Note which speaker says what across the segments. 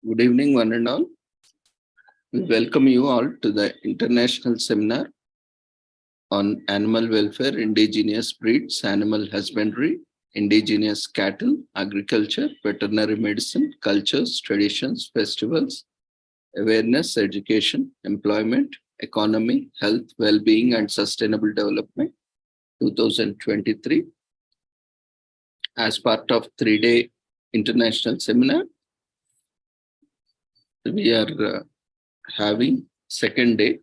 Speaker 1: Good evening, one and all. We welcome you all to the international seminar on animal welfare, indigenous breeds, animal husbandry, indigenous cattle, agriculture, veterinary medicine, cultures, traditions, festivals, awareness, education, employment, economy, health, well-being, and sustainable development 2023. As part of 3-day international seminar, we are having second day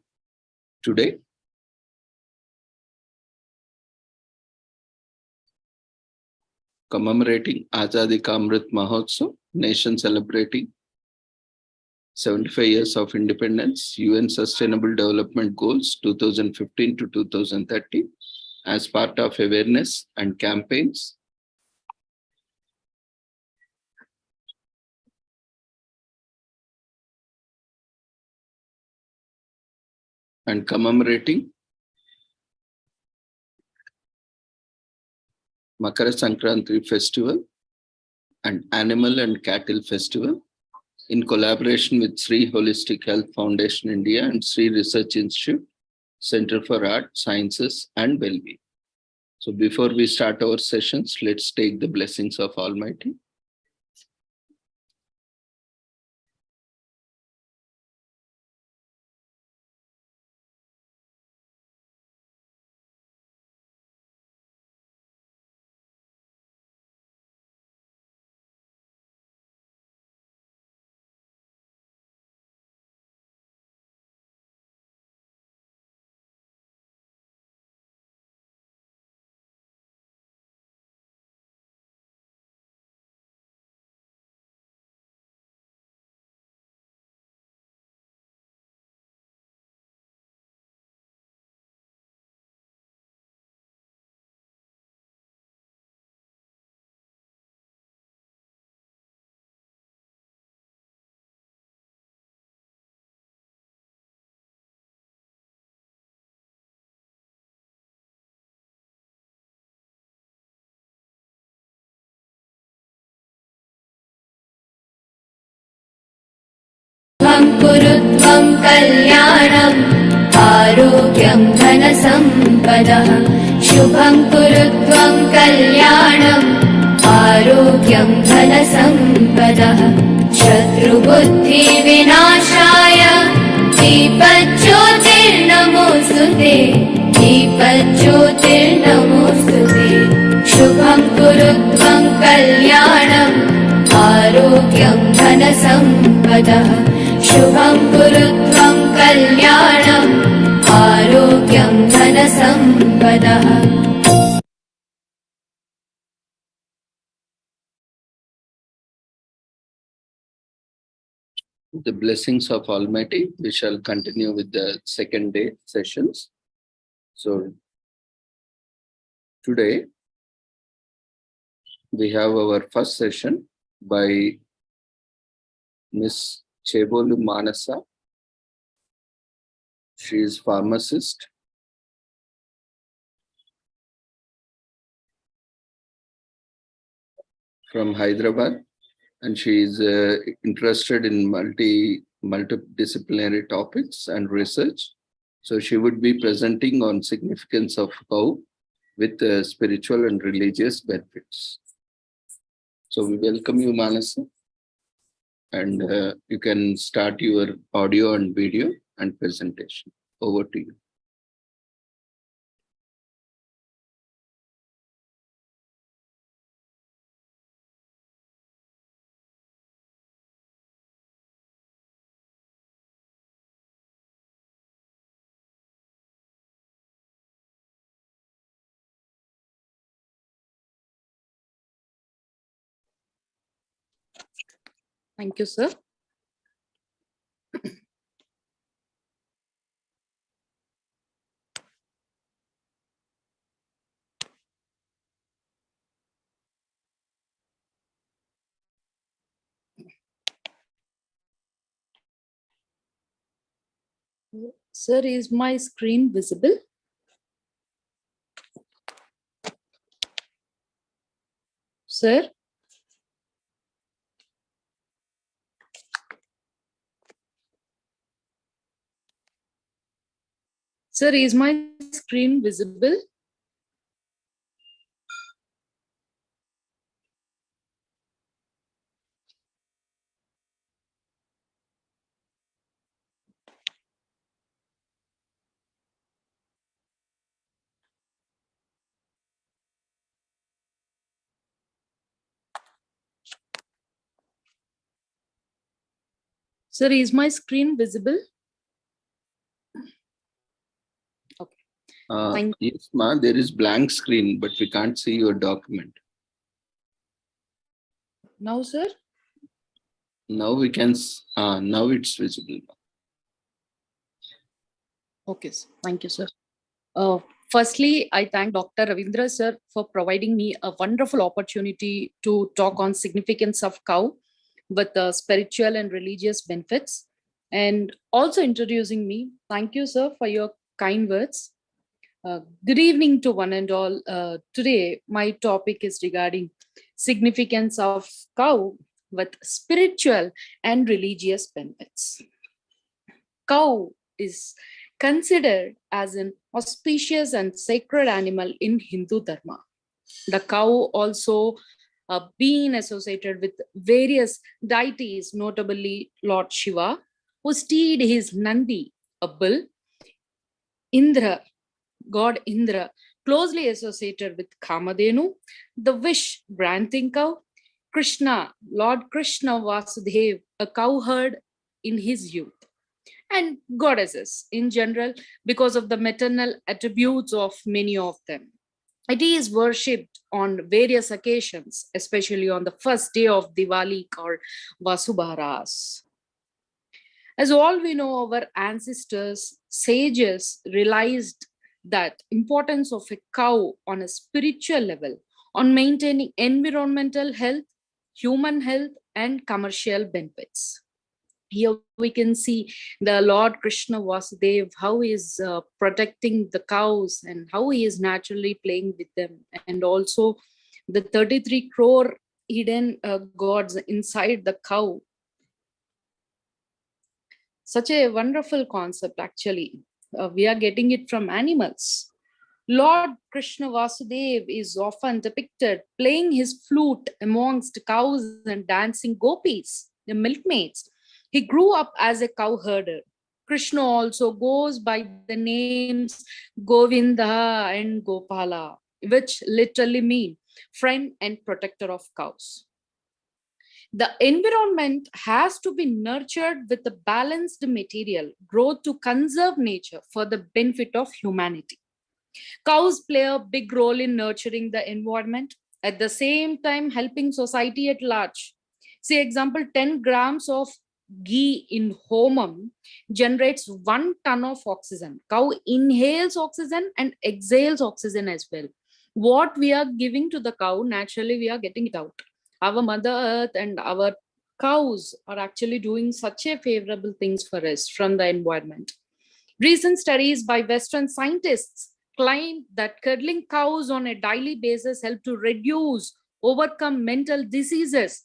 Speaker 1: today. Commemorating Azadi Ka Amrit Mahotsav, nation celebrating 75 years of independence, UN Sustainable Development Goals 2015 to 2030 as part of awareness and campaigns. And commemorating Makara Sankranti Festival and Animal and Cattle Festival in collaboration with Sri Holistic Health Foundation India and Sri Research Institute, Center for Art, Sciences and Wellbeing. So before we start our sessions, let's take the blessings of Almighty.
Speaker 2: कुरुत्वं कल्याणम् आरोग्यं धनसम्पदः शुभं कुरुत्वं कल्याणम् आरोग्यं धनसम्पदः शत्रुबुद्धिविनाशाय दीपज्योतिर्नमोऽस्तुते दीपज्योतिर्नमोऽस्तुते शुभं कुरुत्वं कल्याणम् आरोग्यं धनसम्पदः शुभं कुरुत्वं कल्याणम् आरोग्यं धनसम्पदः.
Speaker 1: The blessings of Almighty, we shall continue with the second day sessions. So today we have our first session by Miss Chebolu Manasa. She is pharmacist. From Hyderabad, and she is interested in multidisciplinary topics and research. So she would be presenting on significance of cow with spiritual and religious benefits. So we welcome you, Manasa. And you can start your audio and video and presentation. Over to you.
Speaker 3: Thank you, sir. Sir, is my screen visible? Sir? Sir, is my screen visible? Sir, is my screen visible? Okay. Thank you.
Speaker 1: Yes, ma, there is blank screen, but we can't see your document.
Speaker 3: Now, sir?
Speaker 1: Now we can, now it's visible.
Speaker 3: Okay, sir. Thank you, sir. Firstly, I thank Dr. Ravindra, sir, for providing me a wonderful opportunity to talk on significance of cow with spiritual and religious benefits, and also introducing me. Thank you, sir, for your kind words. Good evening to one and all. Today, my topic is regarding significance of cow with spiritual and religious benefits. Cow is considered as an auspicious and sacred animal in Hindu Dharma. The cow also being associated with various deities, notably Lord Shiva, who steered his Nandi, a bull, Indra, God Indra, closely associated with Kamadhenu, the wish granting cow, Krishna, Lord Krishna Vasudev, a cowherd in his youth, and goddesses in general because of the maternal attributes of many of them. It is worshipped on various occasions, especially on the first day of Diwali called Vasubaras. As all we know, our ancestors, sages realized that importance of a cow on a spiritual level, on maintaining environmental health, human health, and commercial benefits. Here we can see the Lord Krishna Vasudev, how he is protecting the cows and how he is naturally playing with them. And also the 33 crore hidden gods inside the cow. Such a wonderful concept, actually. We are getting it from animals. Lord Krishna Vasudev is often depicted playing his flute amongst cows and dancing gopis, the milkmaids. He grew up as a cow herder. Krishna also goes by the names Govinda and Gopala, which literally mean friend and protector of cows. The environment has to be nurtured with a balanced material growth to conserve nature for the benefit of humanity. Cows play a big role in nurturing the environment, at the same time helping society at large. See, example, 10 grams of ghee in homum generates 1 ton of oxygen. Cow inhales oxygen and exhales oxygen as well. What we are giving to the cow, naturally we are getting it out. Our mother earth and our cows are actually doing such a favorable things for us from the environment. Recent studies by Western scientists claim that cuddling cows on a daily basis help to reduce, overcome mental diseases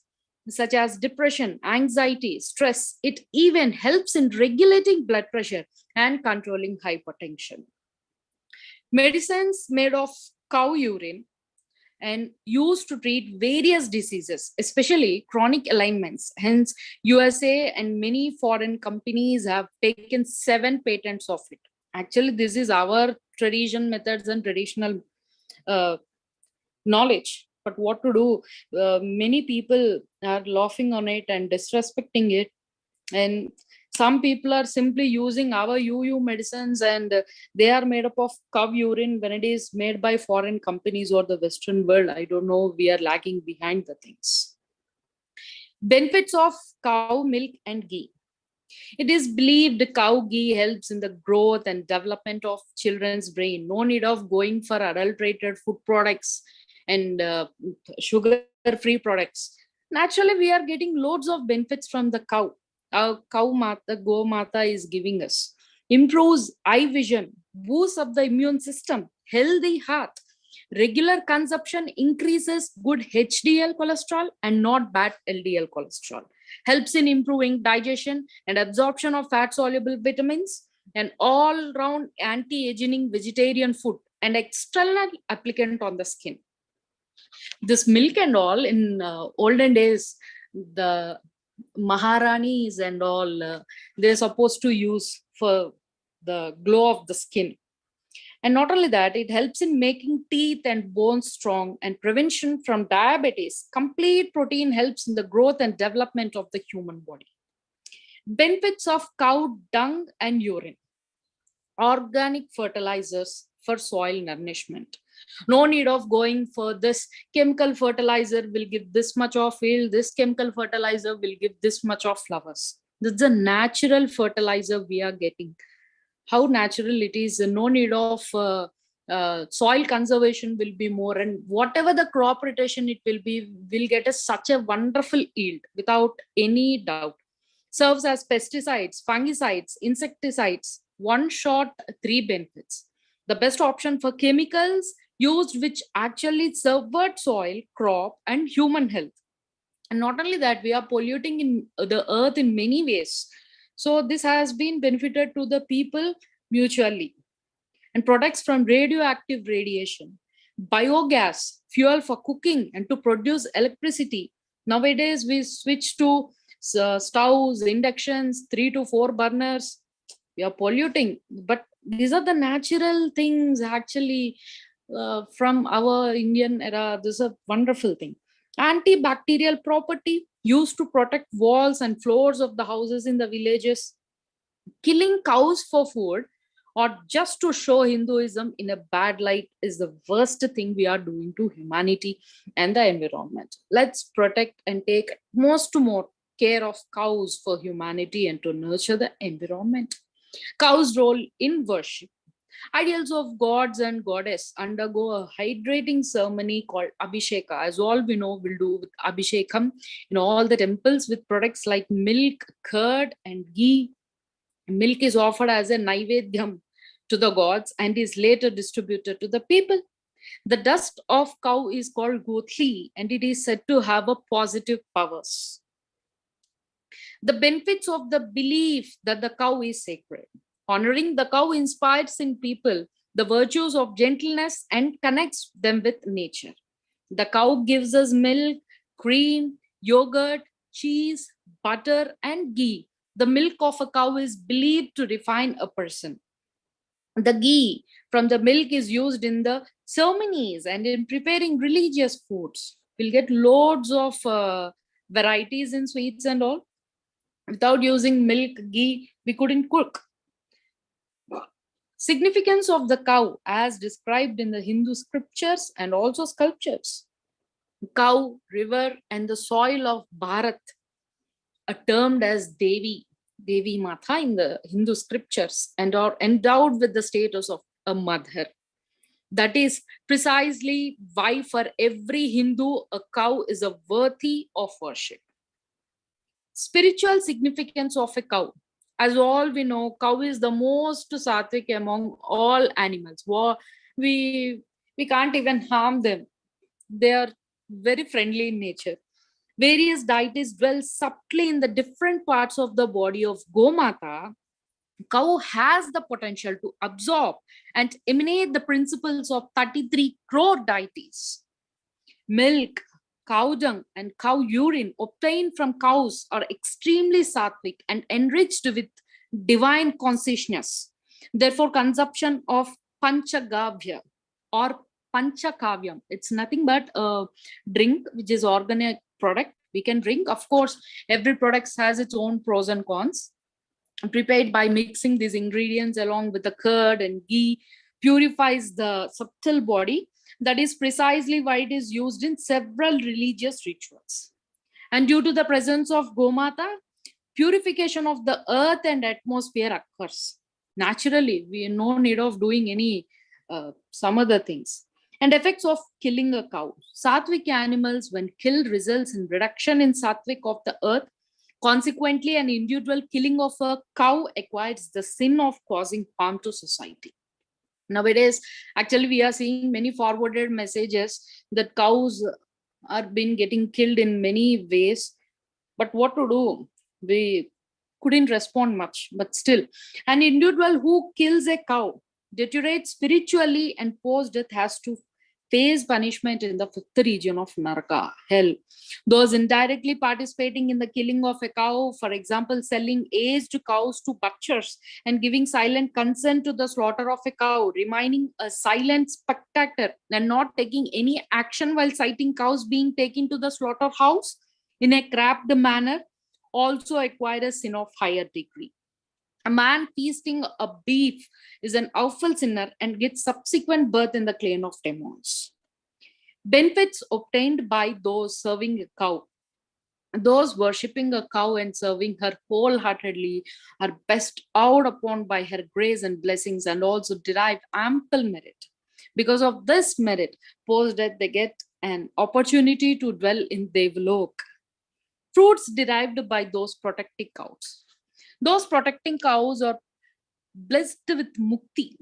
Speaker 3: such as depression, anxiety, stress. It even helps in regulating blood pressure and controlling hypertension. Medicines made of cow urine and used to treat various diseases, especially chronic ailments. Hence, USA and many foreign companies have taken 7 patents of it. Actually, this is our tradition methods and traditional knowledge. But what to do? Many people are laughing on it and disrespecting it. And some people are simply using our UU medicines and they are made up of cow urine when it is made by foreign companies or the Western world. I don't know, we are lagging behind the things. Benefits of cow milk and ghee. It is believed cow ghee helps in the growth and development of children's brain. No need of going for adulterated food products and sugar-free products. Naturally, we are getting loads of benefits from the cow. Our cow mata, go mata is giving us. Improves eye vision, boosts up the immune system, healthy heart. Regular consumption increases good HDL cholesterol and not bad LDL cholesterol. Helps in improving digestion and absorption of fat-soluble vitamins. an all-round anti-aging vegetarian food and external applicant on the skin. This milk and all in olden days, the Maharanis and all, they're supposed to use for the glow of the skin. And not only that, it helps in making teeth and bones strong and prevention from diabetes. Complete protein helps in the growth and development of the human body. Benefits of cow dung and urine. Organic fertilizers for soil nourishment. No need of going for this chemical fertilizer will give this much of yield, this chemical fertilizer will give this much of flowers. This is a natural fertilizer we are getting. How natural it is, no need of soil conservation will be more, and whatever the crop rotation it will be, will get such a wonderful yield without any doubt. Serves as pesticides, fungicides, insecticides, one shot, three benefits. The best option for chemicals used which actually subvert soil, crop, and human health. And not only that, we are polluting in the earth in many ways. So this has been benefited to the people mutually. And products from radioactive radiation, biogas, fuel for cooking and to produce electricity. Nowadays, we switch to stoves, inductions, 3 to 4 burners. We are polluting, but these are the natural things actually from our Indian era. This is a wonderful thing. Antibacterial property used to protect walls and floors of the houses in the villages. Killing cows for food or just to show Hinduism in a bad light is the worst thing we are doing to humanity and the environment. Let's protect and take more care of cows for humanity and to nurture the environment. Cows' role in worship. Ideals of gods and goddess undergo a hydrating ceremony called Abhisheka. As all we know, we'll do with Abhishekam in all the temples with products like milk, curd, and ghee. Milk is offered as a naivedyam to the gods and is later distributed to the people. The dust of cow is called Gothli and it is said to have a positive powers. The benefits of the belief that the cow is sacred. Honoring the cow inspires in people the virtues of gentleness and connects them with nature. The cow gives us milk, cream, yogurt, cheese, butter, and ghee. The milk of a cow is believed to refine a person. The ghee from the milk is used in the ceremonies and in preparing religious foods. We'll get loads of varieties in sweets and all. Without using milk, ghee, we couldn't cook. Significance of the cow as described in the Hindu scriptures and also sculptures. Cow, river, and the soil of Bharat are termed as Devi Mata in the Hindu scriptures and are endowed with the status of a mother. That is precisely why for every Hindu, a cow is a worthy of worship. Spiritual significance of a cow. As all we know, cow is the most sattvic among all animals. We can't even harm them. They are very friendly in nature. Various deities dwell subtly in the different parts of the body of Gomata. Cow has the potential to absorb and emanate the principles of 33 crore deities. Milk, cow dung, and cow urine obtained from cows are extremely sattvic and enriched with divine consciousness. Therefore, consumption of panchagavya or panchakavyam, it's nothing but a drink which is organic product we can drink. Of course, every product has its own pros and cons. Prepared by mixing these ingredients along with the curd and ghee purifies the subtle body. That is precisely why it is used in several religious rituals. And due to the presence of Gomata, purification of the earth and atmosphere occurs. Naturally, we have no need of doing any some other things. And effects of killing a cow. Sattvic animals, when killed, results in reduction in sattvic of the earth. Consequently, an individual killing of a cow acquires the sin of causing harm to society. Nowadays, actually, we are seeing many forwarded messages that cows are being getting killed in many ways. But what to do? couldn't respond much, but still, an individual who kills a cow deteriorates spiritually and post death has to face punishment in the fifth region of Naraka, hell. Those indirectly participating in the killing of a cow, for example, selling aged cows to butchers and giving silent consent to the slaughter of a cow, remaining a silent spectator and not taking any action while sighting cows being taken to the slaughterhouse in a crabbed manner, also acquire a sin of higher degree. A man feasting a beef is an awful sinner and gets subsequent birth in the clan of demons. Benefits obtained by those serving a cow. Those worshipping a cow and serving her wholeheartedly are bestowed upon by her grace and blessings and also derive ample merit. Because of this merit, post death they get an opportunity to dwell in Devalok. Fruits derived by those protecting cows. Those protecting cows are blessed with mukti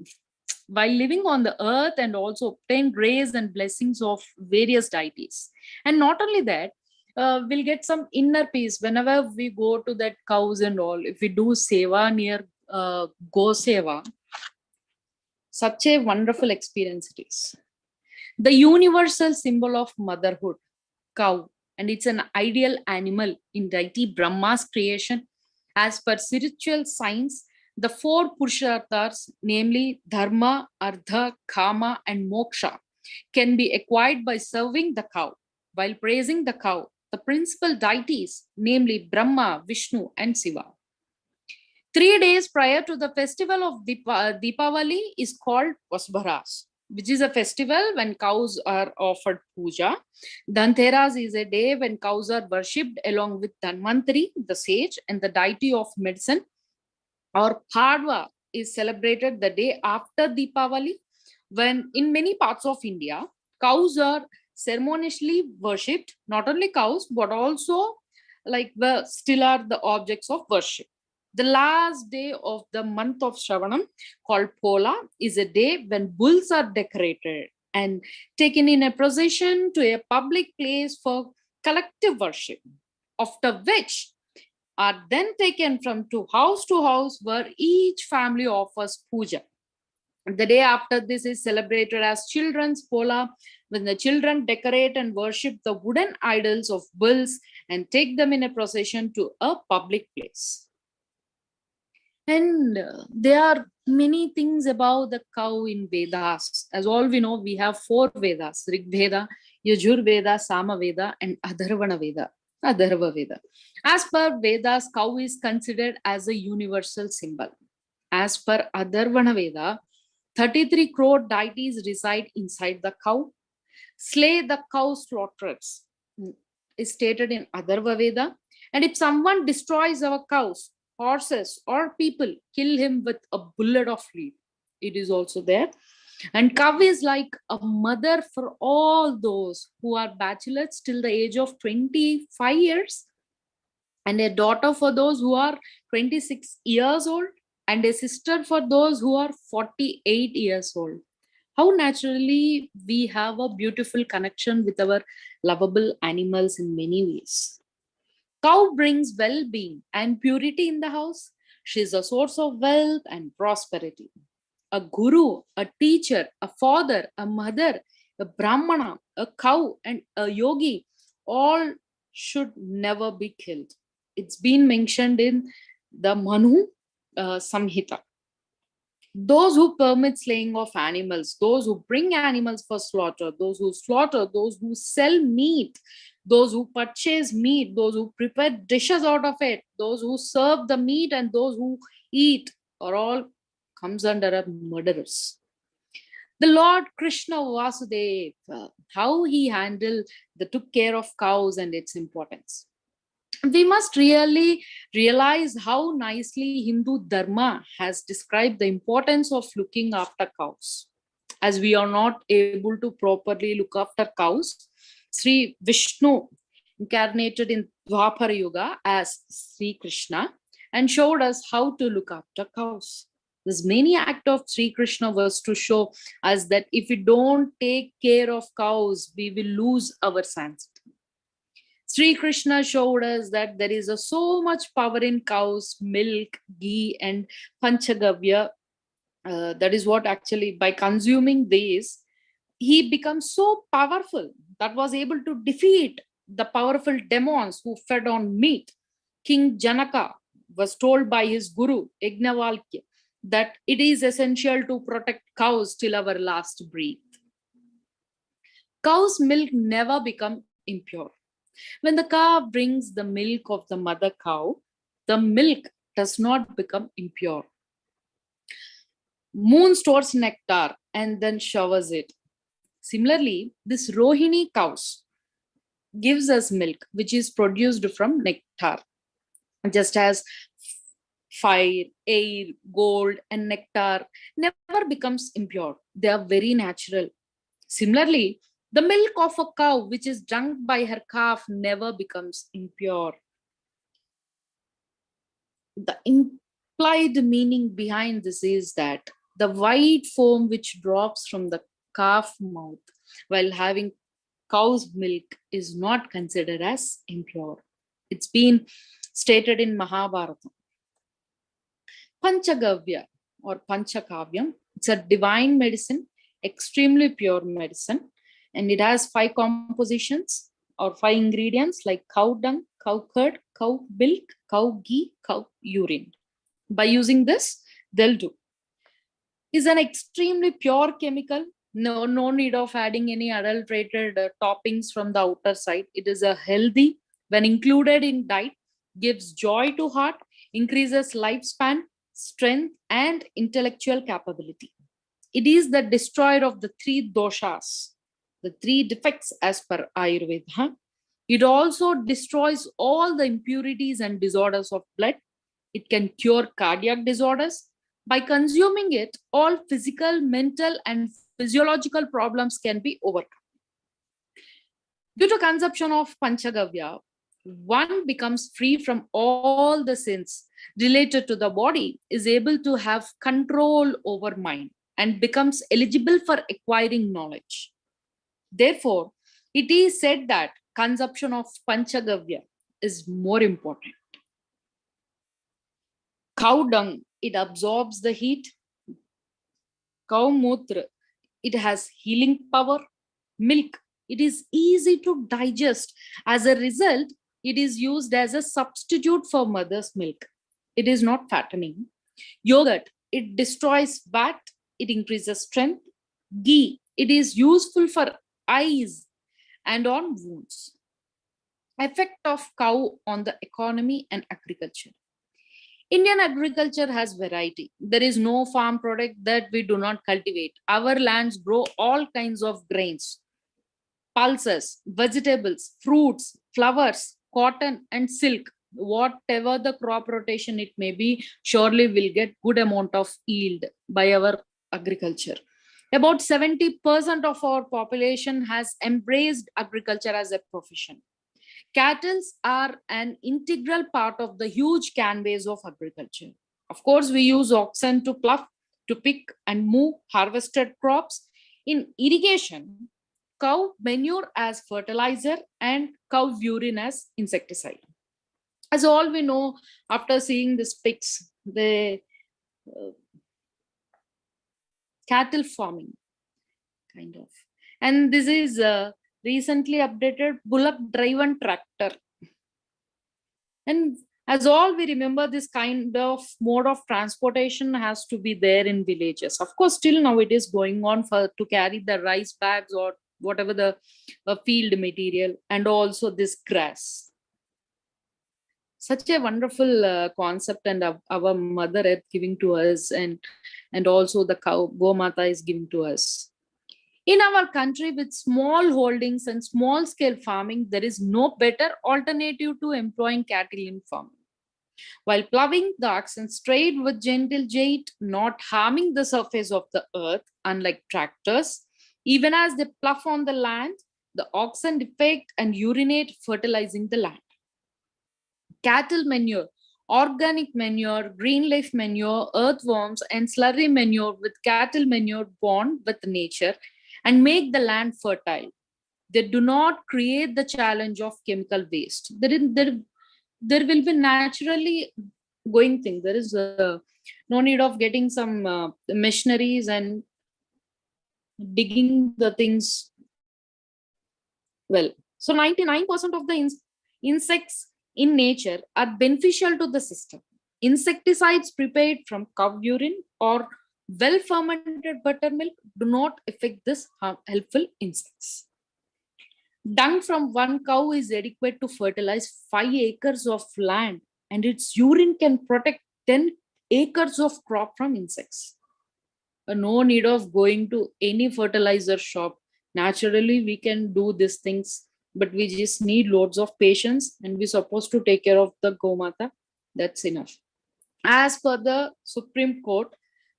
Speaker 3: while living on the earth and also obtain grace and blessings of various deities. And not only that, we'll get some inner peace whenever we go to that cows and all. If we do seva near Go Seva, such a wonderful experience it is. The universal symbol of motherhood, cow, and it's an ideal animal in deity Brahma's creation. As per spiritual science, the four Purusharthas, namely Dharma, Artha, Kama, and Moksha, can be acquired by serving the cow. While praising the cow, the principal deities, namely Brahma, Vishnu, and Shiva. 3 days prior to the festival of Deepavali is called Vasbharas, which is a festival when cows are offered puja. Dhanteras is a day when cows are worshipped along with Dhanvantari, the sage, and the deity of medicine. Or Padwa is celebrated the day after Deepavali, when in many parts of India, cows are ceremoniously worshipped. Not only cows, but also still are the objects of worship. The last day of the month of Shravanam, called Pola, is a day when bulls are decorated and taken in a procession to a public place for collective worship, after which are then taken from to house where each family offers puja. The day after this is celebrated as Children's Pola, when the children decorate and worship the wooden idols of bulls and take them in a procession to a public place. And there are many things about the cow in Vedas. As all we know, we have 4 Vedas: Rig Veda, Yajur Veda, Sama Veda, and Adharvana Veda. Adharva Veda. As per Vedas, cow is considered as a universal symbol. As per Adharvana Veda, 33 crore deities reside inside the cow. Slay the cow slaughterers is stated in Adharva Veda. And if someone destroys our cows, horses, or people, kill him with a bullet of lead. It is also there. And cow is like a mother for all those who are bachelors till the age of 25 years, and a daughter for those who are 26 years old, and a sister for those who are 48 years old. How naturally we have a beautiful connection with our lovable animals in many ways. Cow brings well-being and purity in the house. She is a source of wealth and prosperity. A guru, a teacher, a father, a mother, a brahmana, a cow, and a yogi all should never be killed. It's been mentioned in the Manu Samhita. Those who permit slaying of animals, those who bring animals for slaughter, those who slaughter, those who sell meat, those who purchase meat, those who prepare dishes out of it, those who serve the meat, and those who eat are all comes under a murderers. The Lord Krishna Vasudeva, how he took care of cows and its importance. We must really realize how nicely Hindu Dharma has described the importance of looking after cows. As we are not able to properly look after cows, Sri Vishnu incarnated in Dwapara Yuga as Sri Krishna and showed us how to look after cows. This main act of Sri Krishna was to show us that if we don't take care of cows, we will lose our sanctity. Sri Krishna showed us that there is so much power in cows, milk, ghee, and panchagavya. That is what actually, by consuming these, he becomes so powerful that was able to defeat the powerful demons who fed on meat. King Janaka was told by his guru, Yajnavalkya, that it is essential to protect cows till our last breath. Cow's milk never become impure. When the cow brings the milk of the mother cow, the milk does not become impure. Moon stores nectar and then showers it. Similarly, this Rohini cows gives us milk, which is produced from nectar. Just as fire, air, gold, and nectar never becomes impure. They are very natural. Similarly, the milk of a cow which is drunk by her calf never becomes impure. The implied meaning behind this is that the white foam which drops from the calf mouth while having cow's milk is not considered as impure. It's been stated in Mahabharata. Panchagavya or Panchakavyam, it's a divine medicine, extremely pure medicine, and it has 5 compositions or 5 ingredients like cow dung, cow curd, cow milk, cow ghee, cow urine. By using this, they'll do. Is an extremely pure chemical. No need of adding any adulterated toppings from the outer side. It is a healthy, when included in diet, gives joy to heart, increases lifespan, strength, and intellectual capability. It is the destroyer of the 3 doshas, the 3 defects as per Ayurveda. It also destroys all the impurities and disorders of blood. It can cure cardiac disorders. By consuming it, all physical, mental, and physiological problems can be overcome. Due to consumption of Panchagavya, one becomes free from all the sins related to the body, is able to have control over mind, and becomes eligible for acquiring knowledge. Therefore, it is said that consumption of Panchagavya is more important. Cow dung, it absorbs the heat. Cow mutra, it has healing power. Milk, it is easy to digest. As a result, it is used as a substitute for mother's milk. It is not fattening. Yogurt, it destroys fat, it increases strength. Ghee, it is useful for eyes and on wounds. Effect of cow on the economy and agriculture. Indian agriculture has variety. There is no farm product that we do not cultivate. Our lands grow all kinds of grains, pulses, vegetables, fruits, flowers, cotton, and silk. Whatever the crop rotation it may be, surely will get good amount of yield by our agriculture. About 70% of our population has embraced agriculture as a profession. Cattle are an integral part of the huge canvas of agriculture. Of course, we use oxen to plough, to pick and move harvested crops. In irrigation, cow manure as fertilizer and cow urine as insecticide. As all we know, after seeing these pigs, the cattle farming, kind of. And this is recently updated bullock driven tractor. And as all we remember, this kind of mode of transportation has to be there in villages. Of course, still now it is going on to carry the rice bags or whatever the field material, and also this grass. Such a wonderful concept, and our Mother Earth giving to us, and also the cow Gomata is giving to us. In our country, with small holdings and small scale farming, there is no better alternative to employing cattle in farming. While ploughing, the oxen strayed with gentle gait, not harming the surface of the earth, unlike tractors. Even as they plough on the land, the oxen defecate and urinate, fertilizing the land. Cattle manure, organic manure, green leaf manure, earthworms, and slurry manure with cattle manure bond with nature and make the land fertile. They do not create the challenge of chemical waste. There will be naturally going thing. There is no need of getting some machineries and digging the things well. So 99% of the insects in nature are beneficial to the system. Insecticides prepared from cow urine or well fermented buttermilk do not affect this helpful insects. Dung from one cow is adequate to fertilize 5 acres of land, and its urine can protect 10 acres of crop from insects. No need of going to any fertilizer shop. Naturally, we can do these things, but we just need loads of patience, and we're supposed to take care of the Gomata. That's enough. As per the Supreme Court,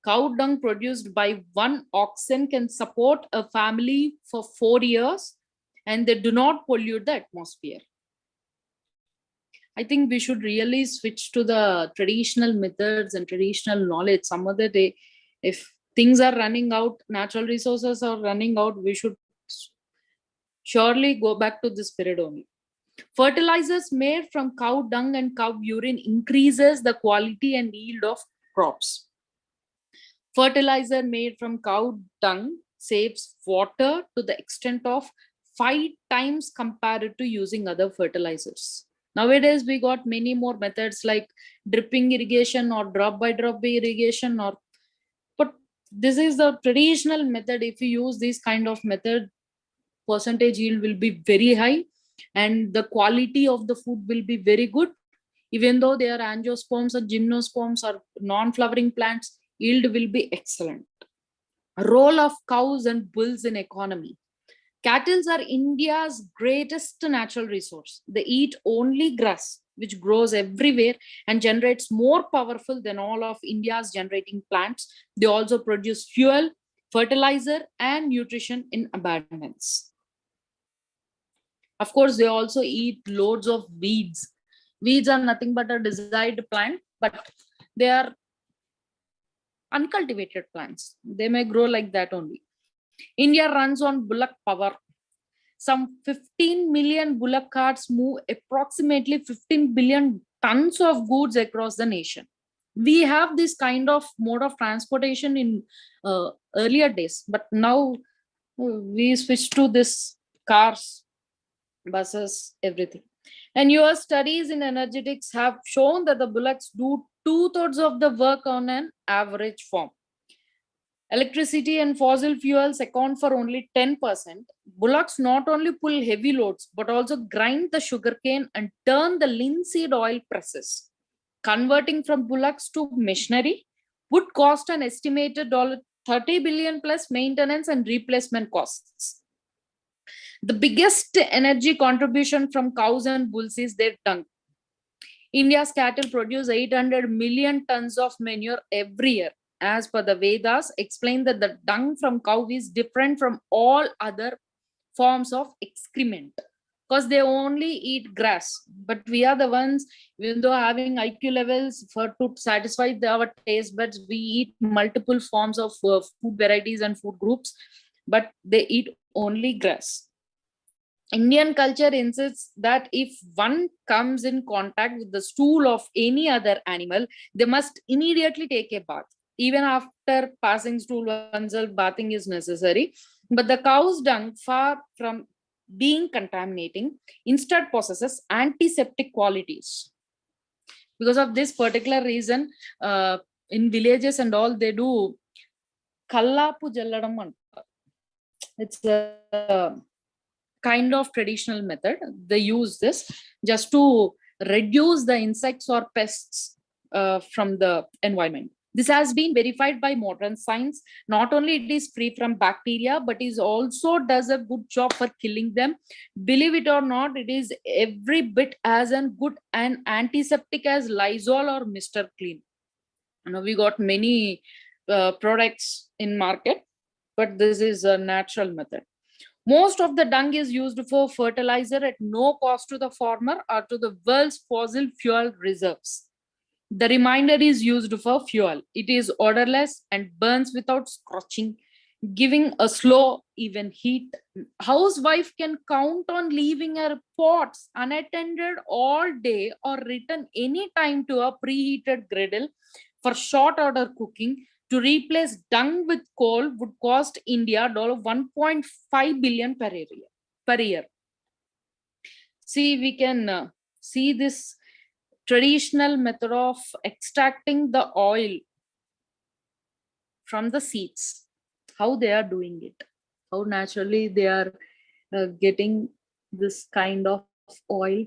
Speaker 3: cow dung produced by one oxen can support a family for 4 years, and they do not pollute the atmosphere. I think we should really switch to the traditional methods and traditional knowledge. Some other day, if things are running out, natural resources are running out, we should surely go back to this period only. Fertilizers made from cow dung and cow urine increases the quality and yield of crops. Fertilizer made from cow dung saves water to the extent of 5 times compared to using other fertilizers. Nowadays, we got many more methods like dripping irrigation or drop by drop irrigation, but this is the traditional method. If you use this kind of method, percentage yield will be very high and the quality of the food will be very good. Even though they are angiosperms or gymnosperms or non-flowering plants, yield will be excellent. Role of cows and bulls in economy. Cattle are India's greatest natural resource. They eat only grass, which grows everywhere and generates more powerful than all of India's generating plants. They also produce fuel, fertilizer, and nutrition in abundance. Of course, they also eat loads of weeds. Weeds are nothing but a desired plant, but they are uncultivated plants. They may grow like that only. India runs on bullock power. Some 15 million bullock carts move approximately 15 billion tons of goods across the nation. We have this kind of mode of transportation in earlier days, but now we switch to this cars, buses, everything. And your studies in energetics have shown that the bullocks do 2/3 of the work on an average farm. Electricity and fossil fuels account for only 10%. Bullocks not only pull heavy loads, but also grind the sugarcane and turn the linseed oil presses. Converting from bullocks to machinery would cost an estimated $30 billion plus maintenance and replacement costs. The biggest energy contribution from cows and bulls is their dung. India's cattle produce 800 million tons of manure every year. As per the Vedas, explain that the dung from cow is different from all other forms of excrement because they only eat grass. But we are the ones, even though having IQ levels to satisfy our taste buds, we eat multiple forms of food varieties and food groups, but they eat only grass. Indian culture insists that if one comes in contact with the stool of any other animal, they must immediately take a bath. Even after passing stool, oneself bathing is necessary. But the cow's dung, far from being contaminating, instead possesses antiseptic qualities. Because of this particular reason, in villages and all, they do kallapu jalladam. It's a kind of traditional method. They use this just to reduce the insects or pests from the environment. This has been verified by modern science. Not only it is free from bacteria, but it also does a good job for killing them. Believe it or not, it is every bit as good an antiseptic as Lysol or Mr. Clean. Now we got many products in market, but this is a natural method. Most of the dung is used for fertilizer at no cost to the farmer or to the world's fossil fuel reserves. The remainder is used for fuel. It is odorless and burns without scorching. giving a slow, even heat. Housewife can count on leaving her pots unattended all day or return any time to a preheated griddle for short order cooking. To replace dung with coal would cost India $1.5 billion per year. Per year. See, we can see this traditional method of extracting the oil from the seeds, how they are doing it, how naturally they are getting this kind of oil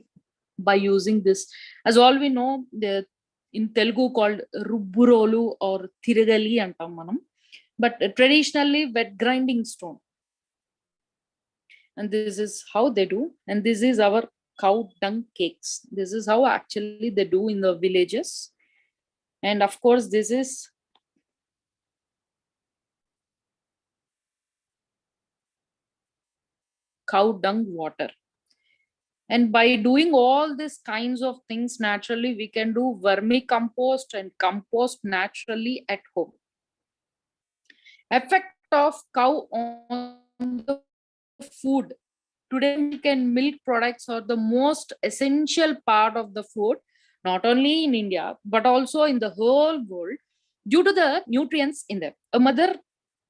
Speaker 3: by using this. As all we know, the in Telugu called rubburolu or tiragali antam manam, but traditionally wet grinding stone. And this is how they do. And this is our cow dung cakes. This is how actually they do in the villages. And of course, this is cow dung water. And by doing all these kinds of things naturally, we can do vermicompost and compost naturally at home. Effect of cow on the food. Today, milk and milk products are the most essential part of the food, not only in India, but also in the whole world, due to the nutrients in them. A mother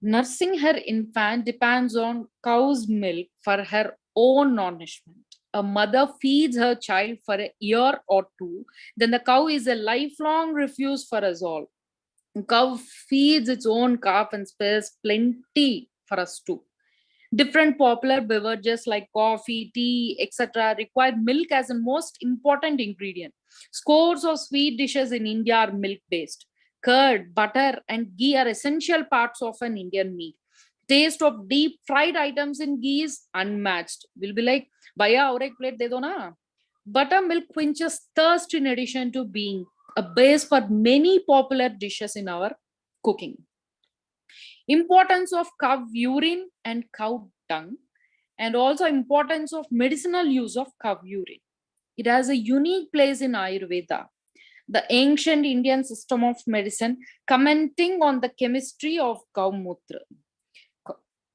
Speaker 3: nursing her infant depends on cow's milk for her own nourishment. A mother feeds her child for a year or two, then the cow is a lifelong refuge for us all. Cow feeds its own calf and spares plenty for us too. Different popular beverages like coffee, tea, etc. require milk as a most important ingredient. Scores of sweet dishes in India are milk-based. Curd, butter, and ghee are essential parts of an Indian meal. Taste of deep fried items in ghee is unmatched. We'll be like, "Bhaiya, aur ek plate de do na." Buttermilk quenches thirst in addition to being a base for many popular dishes in our cooking. Importance of cow urine and cow dung, and also importance of medicinal use of cow urine. It has a unique place in Ayurveda, the ancient Indian system of medicine, commenting on the chemistry of cow mutra.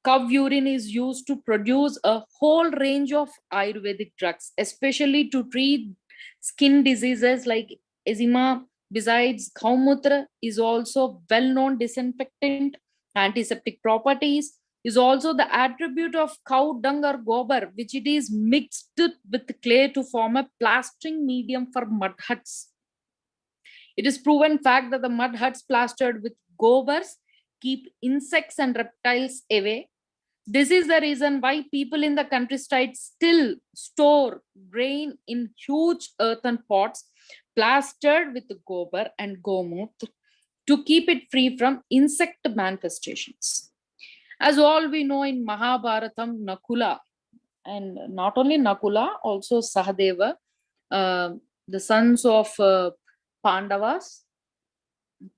Speaker 3: Cow urine is used to produce a whole range of Ayurvedic drugs, especially to treat skin diseases like eczema. Besides, cow mutra is also well-known disinfectant, antiseptic properties, is also the attribute of cow dung or gobar, which it is mixed with clay to form a plastering medium for mud huts. It is proven fact that the mud huts plastered with gobars keep insects and reptiles away. This is the reason why people in the countryside still store grain in huge earthen pots plastered with gobar and gomutra to keep it free from insect manifestations. As all we know in Mahabharatam, Nakula, and not only Nakula, also Sahadeva, the sons of Pandavas,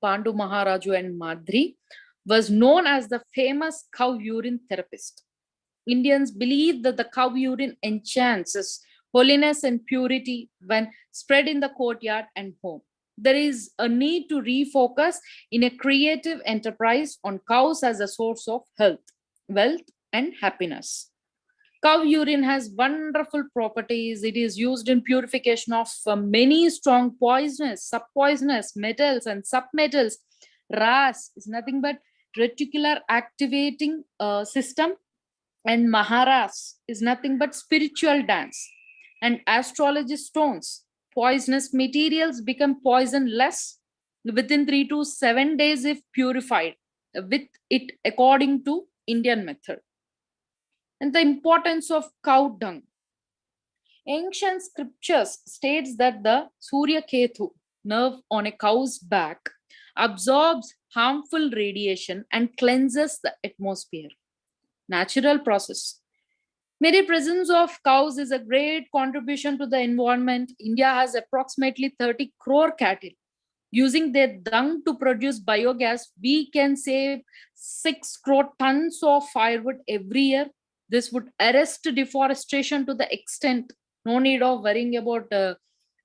Speaker 3: Pandu Maharaju and Madri, was known as the famous cow urine therapist. Indians believe that the cow urine enhances holiness and purity when spread in the courtyard and home. There is a need to refocus in a creative enterprise on cows as a source of health, wealth, and happiness. Cow urine has wonderful properties. It is used in purification of many strong poisonous, subpoisonous metals and submetals. RAS is nothing but reticular activating system, and Maharas is nothing but spiritual dance. And astrology stones, poisonous materials become poisonless within 3 to 7 days if purified with it according to Indian method. And the importance of cow dung. Ancient scriptures states that the Surya Kethu nerve on a cow's back absorbs harmful radiation and cleanses the atmosphere. Natural process. Mere presence of cows is a great contribution to the environment. India has approximately 30 crore cattle. Using their dung to produce biogas, we can save 6 crore tons of firewood every year. This would arrest deforestation to the extent, no need of worrying about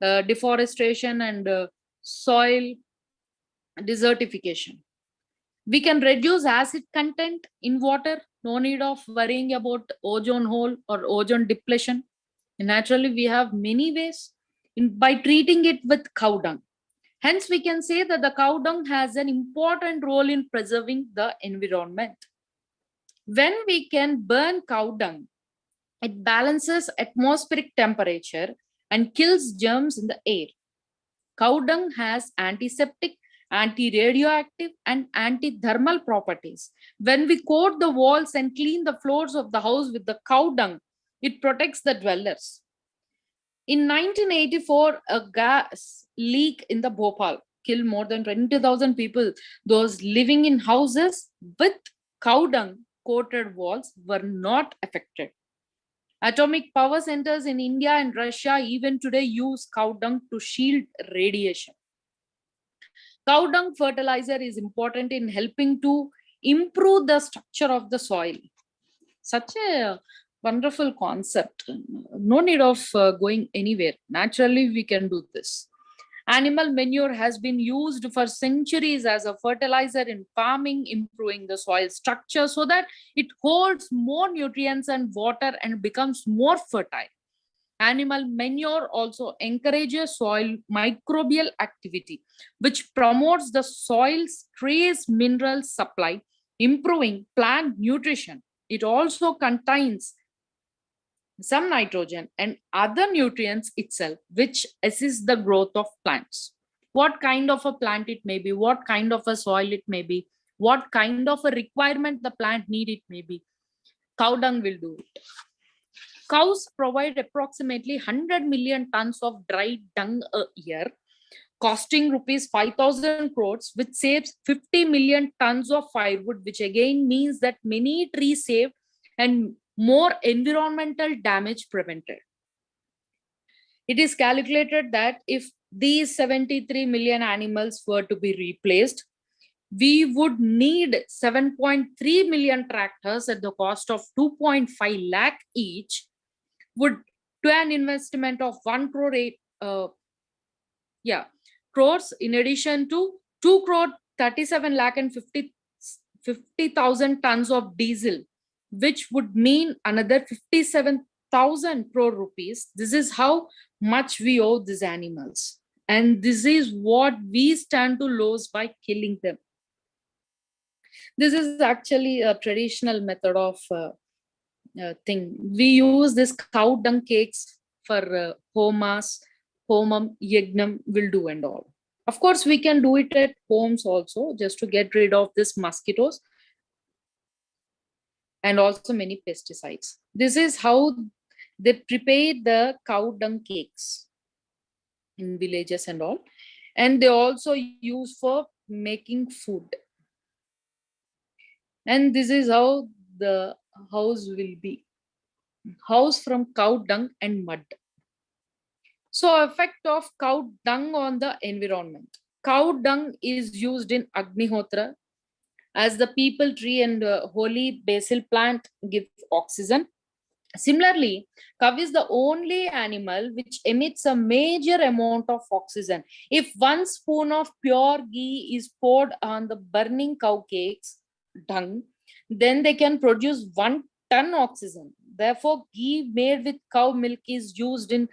Speaker 3: deforestation and soil desertification. We can reduce acid content in water. No need of worrying about ozone hole or ozone depletion. Naturally, we have many ways by treating it with cow dung. Hence, we can say that the cow dung has an important role in preserving the environment. When we can burn cow dung, it balances atmospheric temperature and kills germs in the air. Cow dung has antiseptic, anti-radioactive, and anti-thermal properties. When we coat the walls and clean the floors of the house with the cow dung, it protects the dwellers. In 1984, a gas leak in the Bhopal killed more than 20,000 people. Those living in houses with cow dung coated walls were not affected. Atomic power centers in India and Russia even today use cow dung to shield radiation. Cow dung fertilizer is important in helping to improve the structure of the soil. Such a wonderful concept. No need of going anywhere. Naturally, we can do this. Animal manure has been used for centuries as a fertilizer in farming, improving the soil structure so that it holds more nutrients and water and becomes more fertile. Animal manure also encourages soil microbial activity, which promotes the soil's trace mineral supply, improving plant nutrition. It also contains some nitrogen and other nutrients itself, which assist the growth of plants. What kind of a plant it may be, what kind of a soil it may be, what kind of a requirement the plant need it may be, cow dung will do it. Cows provide approximately 100 million tons of dry dung a year, costing rupees 5,000 crores, which saves 50 million tons of firewood, which again means that many trees saved and more environmental damage prevented. It is calculated that if these 73 million animals were to be replaced, we would need 7.3 million tractors at the cost of 2.5 lakh each, would to an investment of 1 crore crores in addition to 2 crore 37 lakh and 50,000 tons of diesel, which would mean another 57,000 crore rupees. This is how much we owe these animals. And this is what we stand to lose by killing them. This is actually a traditional method of thing. We use this cow dung cakes for homas, homam, yagnam will do and all. Of course, we can do it at homes also just to get rid of these mosquitoes and also many pesticides. This is how they prepare the cow dung cakes in villages and all. And they also use for making food. And this is how the house will be. House from cow dung and mud. So effect of cow dung on the environment. Cow dung is used in Agnihotra as the peepal tree and holy basil plant give oxygen. Similarly, cow is the only animal which emits a major amount of oxygen. If 1 spoon of pure ghee is poured on the burning cow cakes, dung, then they can produce 1 ton oxygen. Therefore, ghee made with cow milk is used in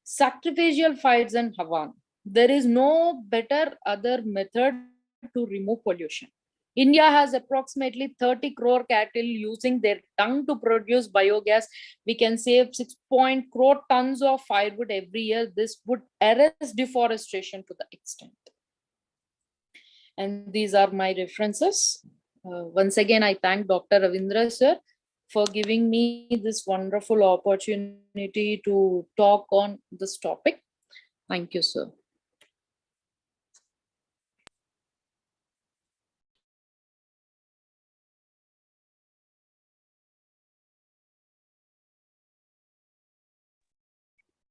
Speaker 3: sacrificial fires and havan. There is no better other method to remove pollution. India has approximately 30 crore cattle using their dung to produce biogas. We can save 6 crore tons of firewood every year. This would arrest deforestation to the extent. And these are my references. Once again, I thank Dr. Ravindra sir for giving me this wonderful opportunity to talk on this topic. Thank you, sir.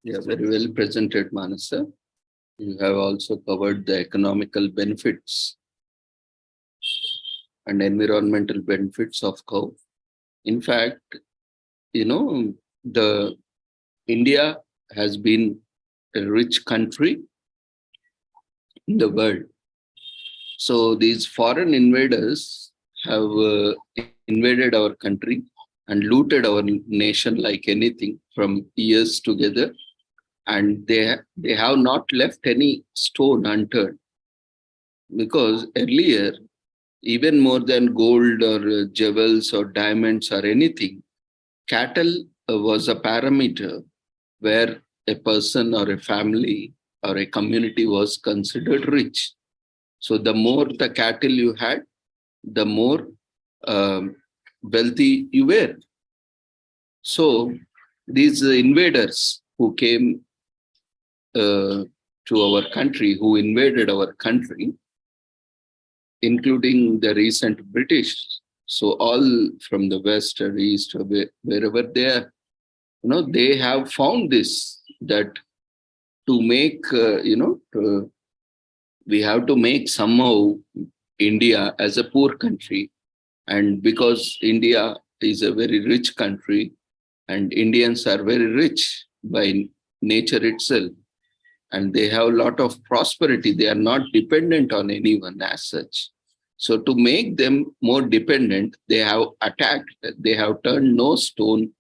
Speaker 1: Yeah, very well presented, Manasa. You have also covered the economical benefits and environmental benefits of cow. In fact, the India has been a rich country in the world. So these foreign invaders have invaded our country and looted our nation like anything from years together. And they have not left any stone unturned, because earlier, even more than gold or jewels or diamonds or anything, cattle was a parameter where a person or a family or a community was considered rich. So the more the cattle you had, the more wealthy you were. So these invaders who came to our country, who invaded our country, including the recent British, so all from the west or east or wherever they are, they have found this, that to make, we have to make somehow India as a poor country. And because India is a very rich country and Indians are very rich by nature itself, and they have a lot of prosperity, they are not dependent on anyone as such. So to make them more dependent, they have attacked, they have turned no stone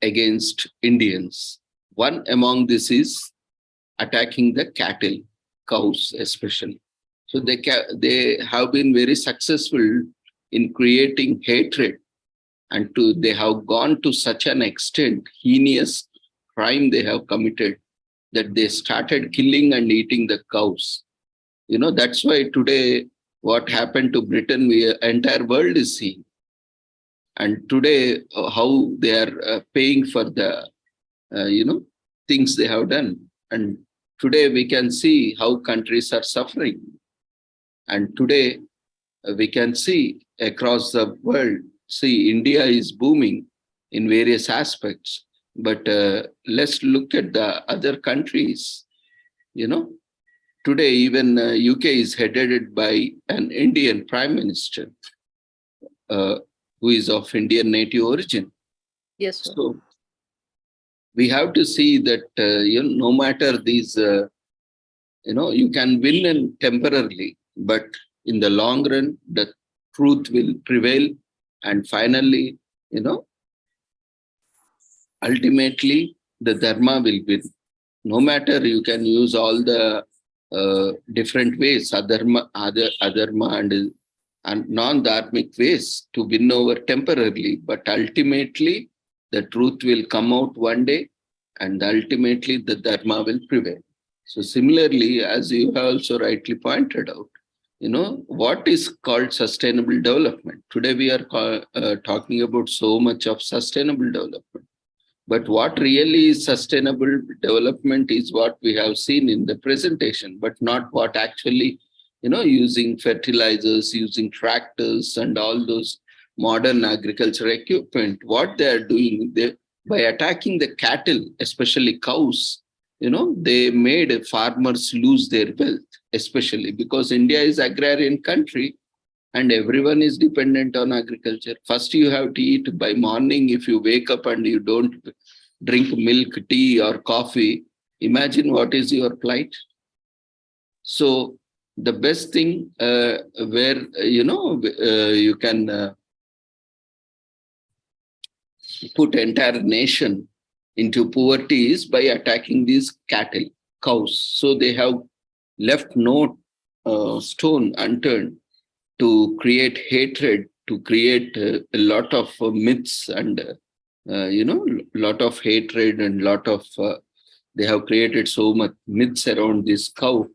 Speaker 1: against Indians. One among this is attacking the cattle, cows especially. So they have been very successful in creating hatred, and they have gone to such an extent, heinous crime they have committed, that they started killing and eating the cows. That's why today what happened to Britain, entire world is seeing. And today how they are paying for the, things they have done. And today we can see how countries are suffering. And today we can see across the world, see India is booming in various aspects. But let's look at the other countries. Today even UK is headed by an Indian Prime Minister who is of Indian native origin.
Speaker 3: Yes, sir.
Speaker 1: So we have to see that no matter these, you can win temporarily, but in the long run, the truth will prevail, and finally, ultimately, the dharma will win. No matter, you can use all the different ways, adharma and non-dharmic ways to win over temporarily, but ultimately, the truth will come out one day, and ultimately the dharma will prevail. So similarly, as you have also rightly pointed out, what is called sustainable development? Today we are talking about so much of sustainable development. But what really is sustainable development is what we have seen in the presentation, but not what actually, using fertilizers, using tractors and all those modern agriculture equipment. What they are doing, by attacking the cattle, especially cows, they made farmers lose their wealth, especially because India is agrarian country and everyone is dependent on agriculture. First, you have to eat by morning. If you wake up and you don't drink milk, tea or coffee, imagine what is your plight. So the best thing where, you can put entire nation into poverty is by attacking these cattle, cows. So they have left no stone unturned to create hatred, to create a lot of myths and, lot of hatred and lot of, they have created so much myths around this cow,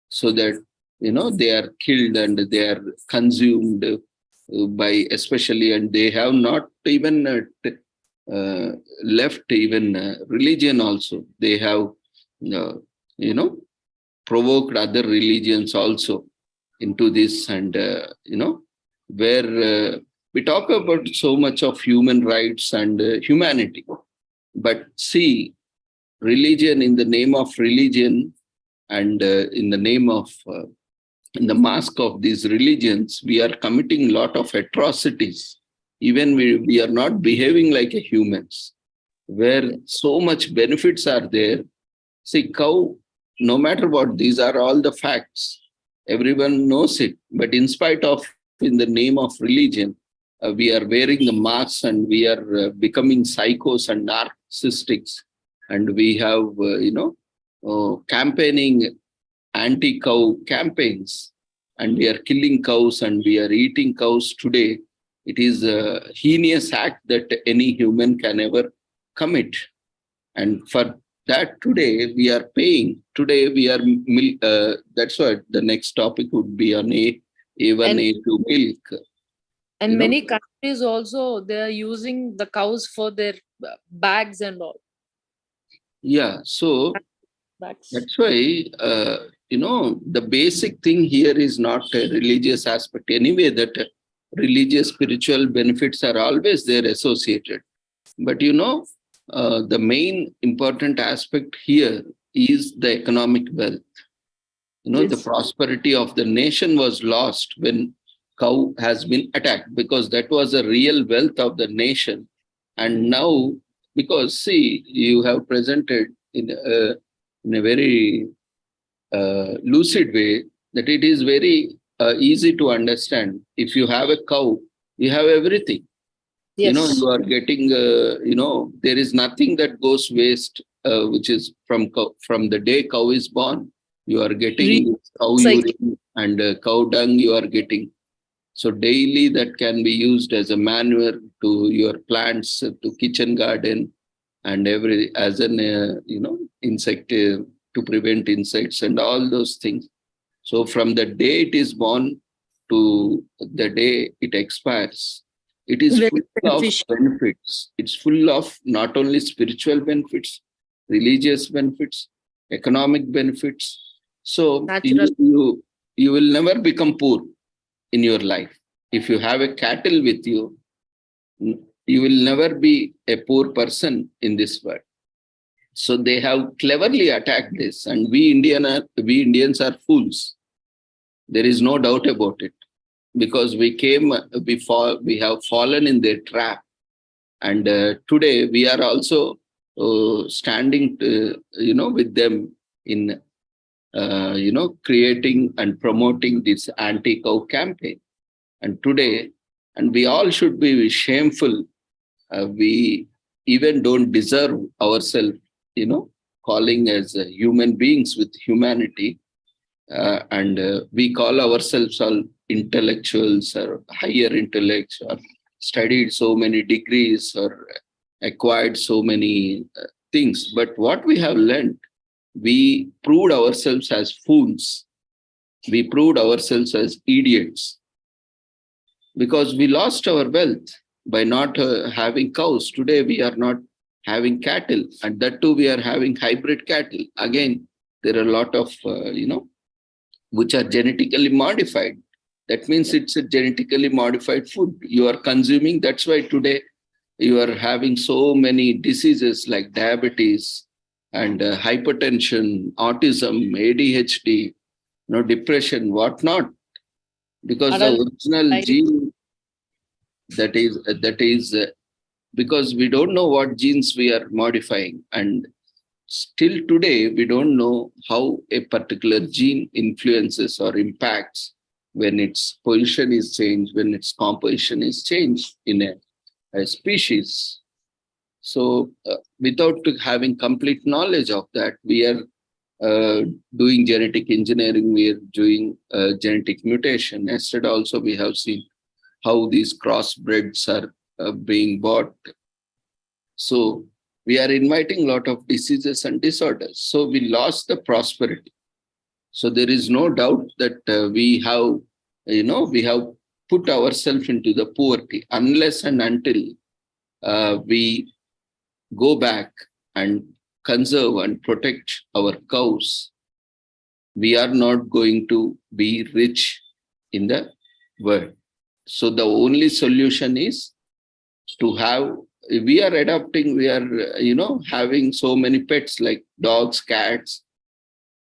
Speaker 1: so that, they are killed and they are consumed by especially, and they have not even left even religion also. They have, provoked other religions also into this, and, where we talk about so much of human rights and humanity. But see, religion, in the name of religion and in the name of, in the mask of these religions, we are committing a lot of atrocities. Even we are not behaving like a humans, where so much benefits are there. See, cow no matter what, these are all the facts. Everyone knows it. But in spite of, in the name of religion, we are wearing the masks and we are becoming psychos and narcissists. And we have, campaigning anti-cow campaigns. And we are killing cows and we are eating cows today. It is a heinous act that any human can ever commit. And for that today we are paying. Today we are, that's why the next topic would be on A1,
Speaker 3: And-
Speaker 1: A2 milk.
Speaker 3: And
Speaker 1: You know?
Speaker 3: many countries also, they are using the cows for their bags and all.
Speaker 1: Yeah, so
Speaker 3: Bags.
Speaker 1: that's why, the basic thing here is not a religious aspect. Anyway, that religious, spiritual benefits are always there associated. But the main important aspect here is the economic wealth. The
Speaker 3: Yes.
Speaker 1: prosperity of the nation was lost when cow has been attacked, because that was a real wealth of the nation. And now, because see, you have presented in a very lucid way that it is very easy to understand. If you have a cow, you have everything.
Speaker 3: Yes.
Speaker 1: You are getting, there is nothing that goes waste, which is from the day cow is born. You are getting cow
Speaker 3: Cycle.
Speaker 1: urine and cow dung you are getting. So daily that can be used as a manure to your plants, to kitchen garden, and as an, insect, to prevent insects and all those things. So from the day it is born to the day it expires, it is
Speaker 3: Very
Speaker 1: full of
Speaker 3: beneficial.
Speaker 1: benefits. It's full of not only spiritual benefits, religious benefits, economic benefits. So
Speaker 3: Natural.
Speaker 1: you will never become poor in your life. If you have a cattle with you, you will never be a poor person in this world. So they have cleverly attacked this, and we Indians are fools. There is no doubt about it, because we came before, we have fallen in their trap, and today we are also standing, with them in, creating and promoting this anti-cow campaign. And today, and we all should be shameful. We even don't deserve ourselves, calling as human beings with humanity. And we call ourselves all intellectuals or higher intellects, or studied so many degrees or acquired so many things. But what we have learned, we proved ourselves as fools. We proved ourselves as idiots, because we lost our wealth by not having cows. Today we are not having cattle, and that too we are having hybrid cattle. Again, there are a lot of, which are genetically modified. That means it's a genetically modified food you are consuming. That's why today you are having so many diseases like diabetes and hypertension, autism, ADHD, depression, whatnot, because the
Speaker 3: Adult
Speaker 1: original
Speaker 3: life.
Speaker 1: gene, that is because we don't know what genes we are modifying, and still today we don't know how a particular gene influences or impacts when its position is changed, when its composition is changed in a species. So without having complete knowledge of that, we are doing genetic engineering, we are doing genetic mutation. Yesterday also we have seen how these crossbreds are being bought. So we are inviting a lot of diseases and disorders. So we lost the prosperity. So there is no doubt that we have put ourselves into the poverty, unless and until we go back and conserve and protect our cows. We are not going to be rich in the world. So the only solution is to have, we are adopting, we are, having so many pets like dogs, cats.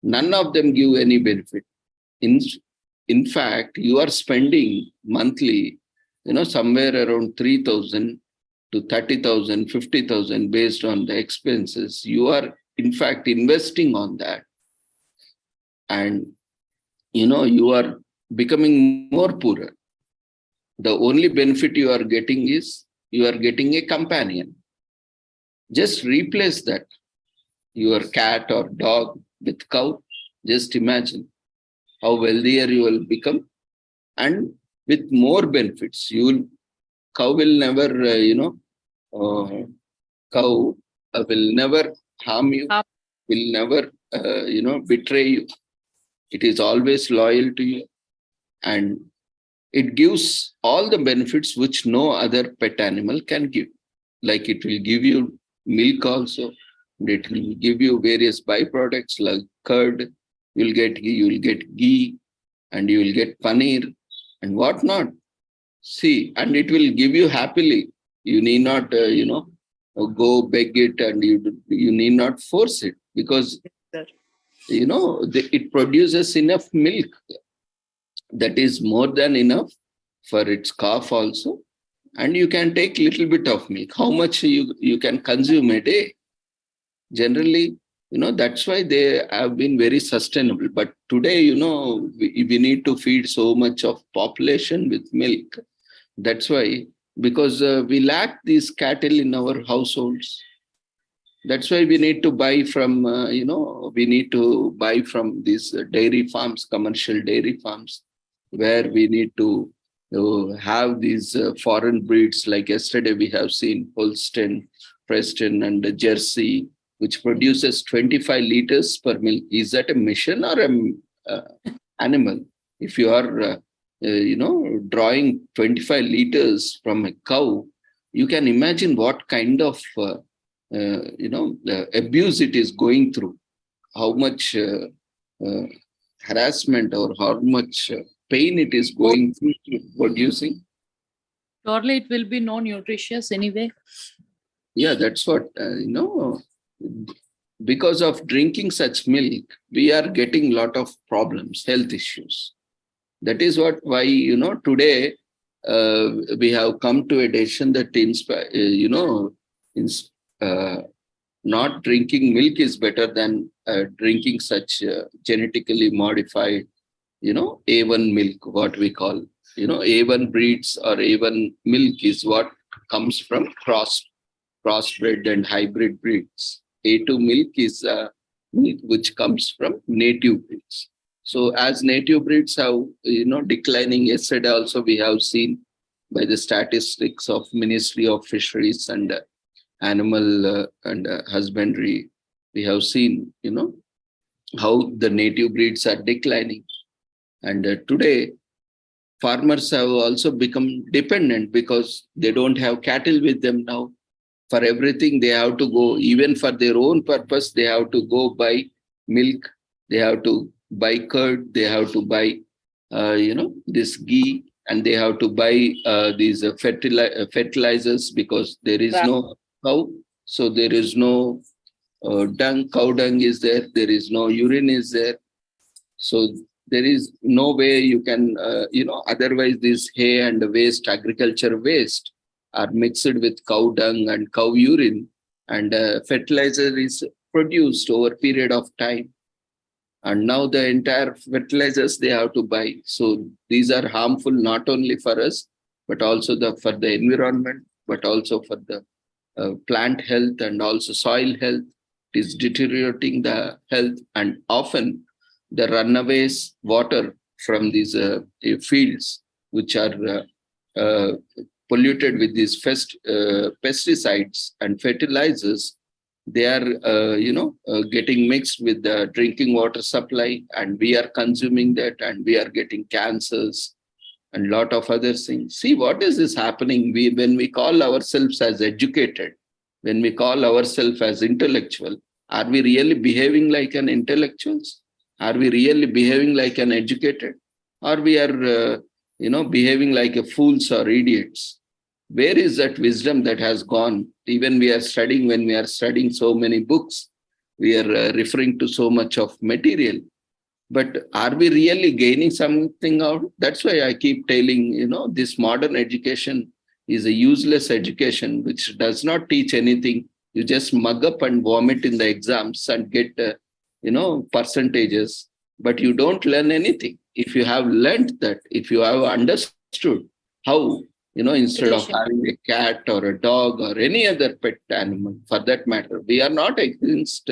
Speaker 1: None of them give any benefit. In fact, you are spending monthly, somewhere around 3,000 to 30,000, 50,000 based on the expenses. You are, in fact, investing on that. and you are becoming more poorer. The only benefit you are getting is you are getting a companion. Just replace that, your cat or dog, with cow. Just imagine how wealthier you will become, and with more benefits. Cow will never, cow will never harm you, will never, betray you. It is always loyal to you, and it gives all the benefits which no other pet animal can give. Like it will give you milk also. It will give you various byproducts like curd. You will get ghee, and you will get paneer and whatnot. See, and it will give you happily. You need not, go beg it, and you need not force it, because it produces enough milk. That is more than enough for its calf also. And you can take little bit of milk. How much you can consume a day? Generally, that's why they have been very sustainable. But today, we need to feed so much of population with milk. That's why, because we lack these cattle in our households. That's why we need to buy from, these dairy farms, commercial dairy farms, where we need to have these foreign breeds. Like yesterday, we have seen Holstein, Preston, and Jersey, which produces 25 liters per milk. Is that a mission or an animal? If you are, drawing 25 liters from a cow, you can imagine what kind of, abuse it is going through, how much harassment or how much pain it is going through producing.
Speaker 3: Surely it will be no nutritious anyway.
Speaker 1: Yeah, that's what, because of drinking such milk, we are getting a lot of problems, health issues. That is why, today we have come to a decision that not drinking milk is better than drinking such genetically modified, A1 milk, what we call, A1 breeds or A1 milk is what comes from crossbred and hybrid breeds. A2 milk is milk which comes from native breeds. So as native breeds have, declining, yesterday also we have seen by the statistics of Ministry of Fisheries and Animal and Husbandry, we have seen, how the native breeds are declining. And today, farmers have also become dependent because they don't have cattle with them now. For everything, they have to go, even for their own purpose, they have to go buy milk, they have to buy curd, they have to buy, this ghee, and they have to buy these fertilizers, because there is no cow, so there is no cow dung is there, there is no urine is there. So there is no way you can, otherwise this hay and waste, agriculture waste, are mixed with cow dung and cow urine, and fertilizer is produced over a period of time. And now the entire fertilizers they have to buy. So these are harmful not only for us, but also for the environment, but also for the plant health and also soil health. It is deteriorating the health, and often the runaways water from these fields, which are polluted with these pesticides and fertilizers, they are, getting mixed with the drinking water supply, and we are consuming that, and we are getting cancers and a lot of other things. See, what is this happening? When we call ourselves as educated, when we call ourselves as intellectual, are we really behaving like an intellectuals? Are we really behaving like an educated? Or we are, behaving like a fools or idiots? Where is that wisdom that has gone? Even when we are studying so many books, we are referring to so much of material. But are we really gaining something out? That's why I keep telling, this modern education is a useless education, which does not teach anything. You just mug up and vomit in the exams and get, percentages. but you don't learn anything. If you have learned that, if you have understood how, instead of
Speaker 3: Relation.
Speaker 1: having a cat or a dog or any other pet animal, for that matter, we are not against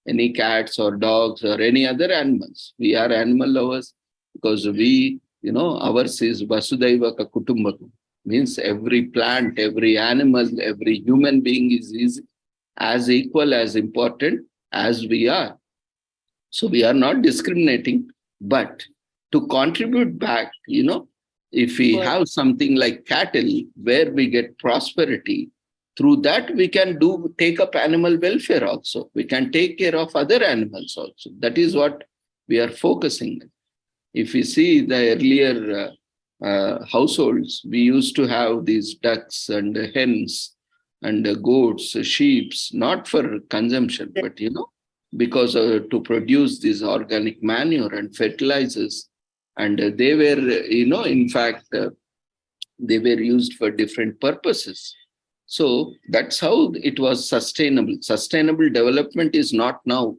Speaker 1: any cats or dogs or any other animals. We are animal lovers because we, ours is Vasudhaiva Kutumbakam, means every plant, every animal, every human being is as equal, as important as we are. So we are not discriminating, but to contribute back, if we
Speaker 3: But
Speaker 1: have something like cattle where we get prosperity, through that we can take up animal welfare also. We can take care of other animals also. That is what we are focusing on. If we see the earlier households, we used to have these ducks and hens and goats, sheep, not for consumption, but because to produce this organic manure and fertilizers, and they were, in fact, they were used for different purposes. So that's how it was sustainable. Sustainable development is not now.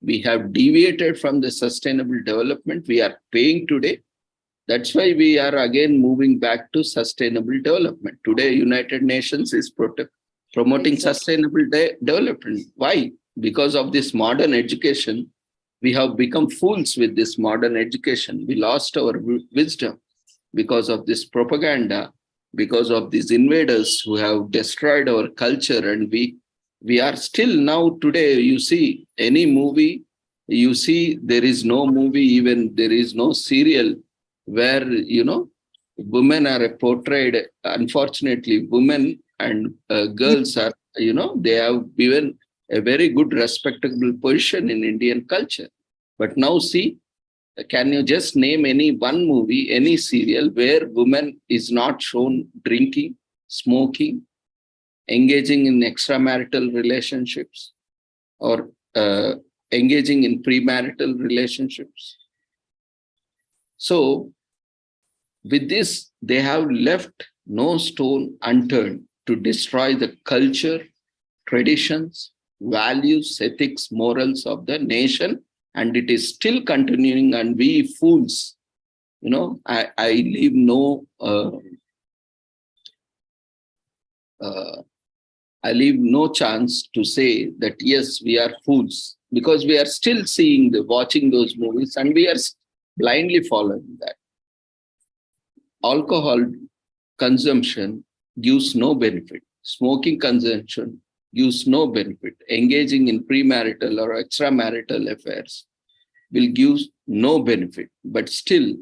Speaker 1: We have deviated from the sustainable development we are paying today. That's why we are again moving back to sustainable development. Today, United Nations is promoting
Speaker 3: exactly.
Speaker 1: sustainable development. Why? Because of this modern education, we have become fools with this modern education. We lost our wisdom because of this propaganda, because of these invaders who have destroyed our culture. And we are still now today, you see any movie, you see there is no movie, even there is no serial where, women are portrayed. Unfortunately, women and girls are, they have given a very good, respectable position in Indian culture. But now see, can you just name any one movie, any serial where woman is not shown drinking, smoking, engaging in extramarital relationships, or engaging in premarital relationships? So with this, they have left no stone unturned to destroy the culture, traditions, values, ethics, morals of the nation, and it is still continuing. And we fools, I leave no I leave no chance to say that yes, we are fools, because we are still watching those movies, and we are blindly following that. Alcohol consumption gives no benefit. Smoking consumption gives no benefit. Engaging in premarital or extramarital affairs will give no benefit. But still,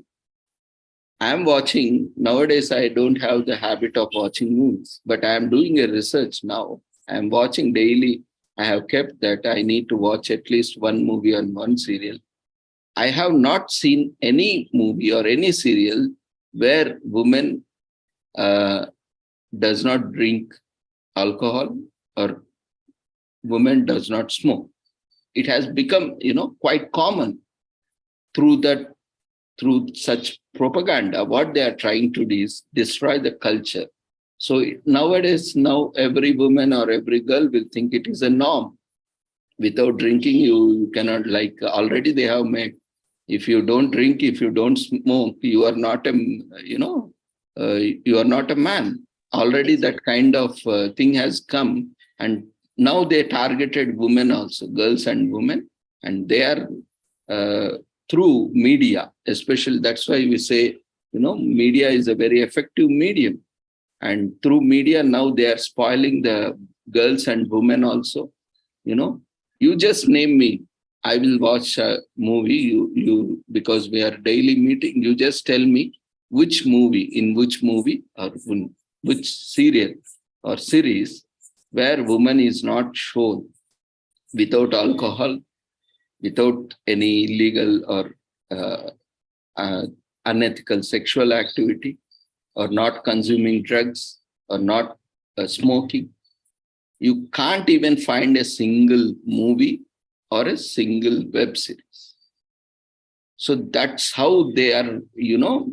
Speaker 1: I am watching, nowadays I don't have the habit of watching movies, but I am doing a research now. I am watching daily. I have kept that I need to watch at least one movie and one serial. I have not seen any movie or any serial where woman does not drink alcohol or woman does not smoke. It has become, quite common through such propaganda. What they are trying to do is destroy the culture. So nowadays, every woman or every girl will think it is a norm. Without drinking, you cannot, like already they have made, if you don't drink, if you don't smoke, you are not you are not a man. Already that kind of thing has come, and now they targeted women also, girls and women, and they are through media, especially. That's why we say, media is a very effective medium, and through media now they are spoiling the girls and women also. You just name me, I will watch a movie. You because we are daily meeting. You just tell me which movie or which serial or series where woman is not shown without alcohol, without any illegal or unethical sexual activity, or not consuming drugs, or not smoking. You can't even find a single movie or a single web series. So that's how they are,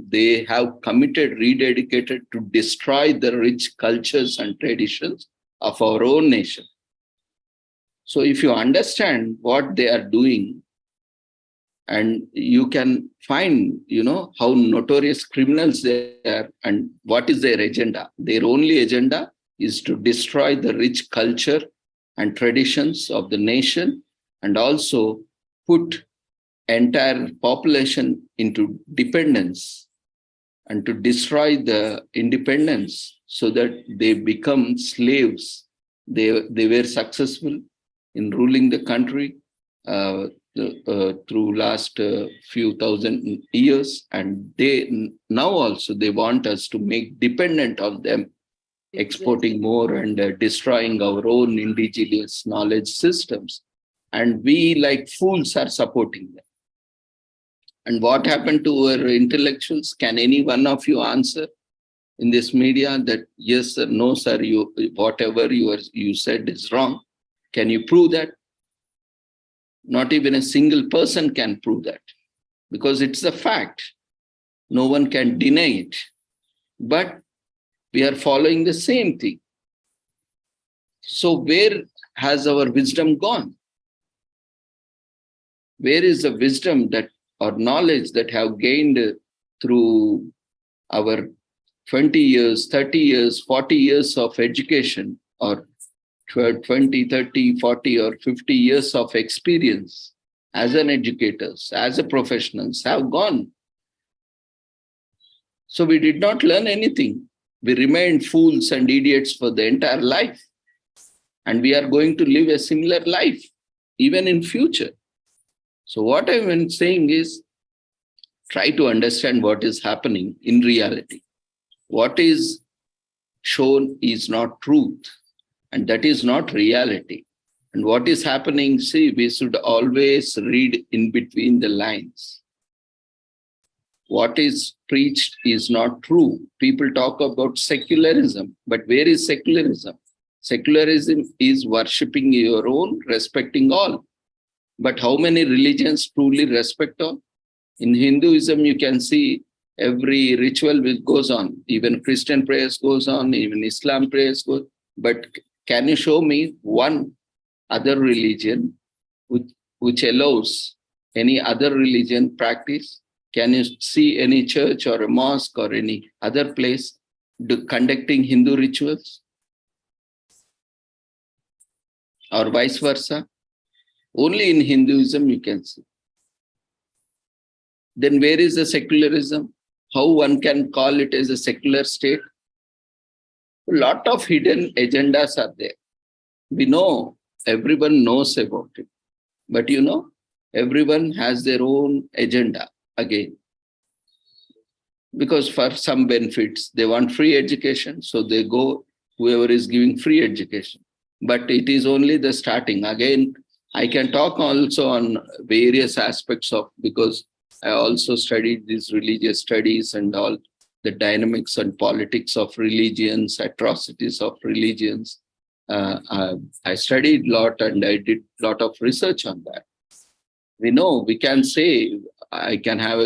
Speaker 1: they have committed, rededicated to destroy the rich cultures and traditions of our own nation. So if you understand what they are doing, And you can find, how notorious criminals they are and what is their agenda. Their only agenda is to destroy the rich culture and traditions of the nation, and also put entire population into dependence and to destroy the independence so that they become slaves. They were successful in ruling the country through last few thousand years, and they now also they want us to make dependent on them, exporting more and destroying our own indigenous knowledge systems. And we like fools are supporting them. And what happened to our intellectuals? Can any one of you answer in this media that yes or no, sir, whatever you said is wrong? Can you prove that? Not even a single person can prove that, because it's a fact. No one can deny it. But we are following the same thing. So where has our wisdom gone? Where is the wisdom that or knowledge that have gained through our 20 years, 30 years, 40 years of education, or 20, 30, 40 or 50 years of experience as an educators, as a professionals have gone? So we did not learn anything. We remained fools and idiots for the entire life. And we are going to live a similar life, even in future. So what I've been saying is, try to understand what is happening in reality. What is shown is not truth, and that is not reality. And what is happening, see, we should always read in between the lines. What is preached is not true. People talk about secularism, but where is secularism? Secularism is worshipping your own, respecting all. But how many religions truly respect all? In Hinduism, you can see every ritual which goes on. Even Christian prayers goes on, even Islam prayers go. But can you show me one other religion which allows any other religion practice? Can you see any church or a mosque or any other place conducting Hindu rituals? Or vice versa? Only in Hinduism you can see. Then where is the secularism? How one can call it as a secular state? A lot of hidden agendas are there. We know, everyone knows about it. But everyone has their own agenda again. Because for some benefits, they want free education, so they go, whoever is giving free education. But it is only the starting. Again, I can talk also on various aspects of, because I also studied these religious studies and all the dynamics and politics of religions, atrocities of religions. I studied a lot and I did a lot of research on that. We can say, I can have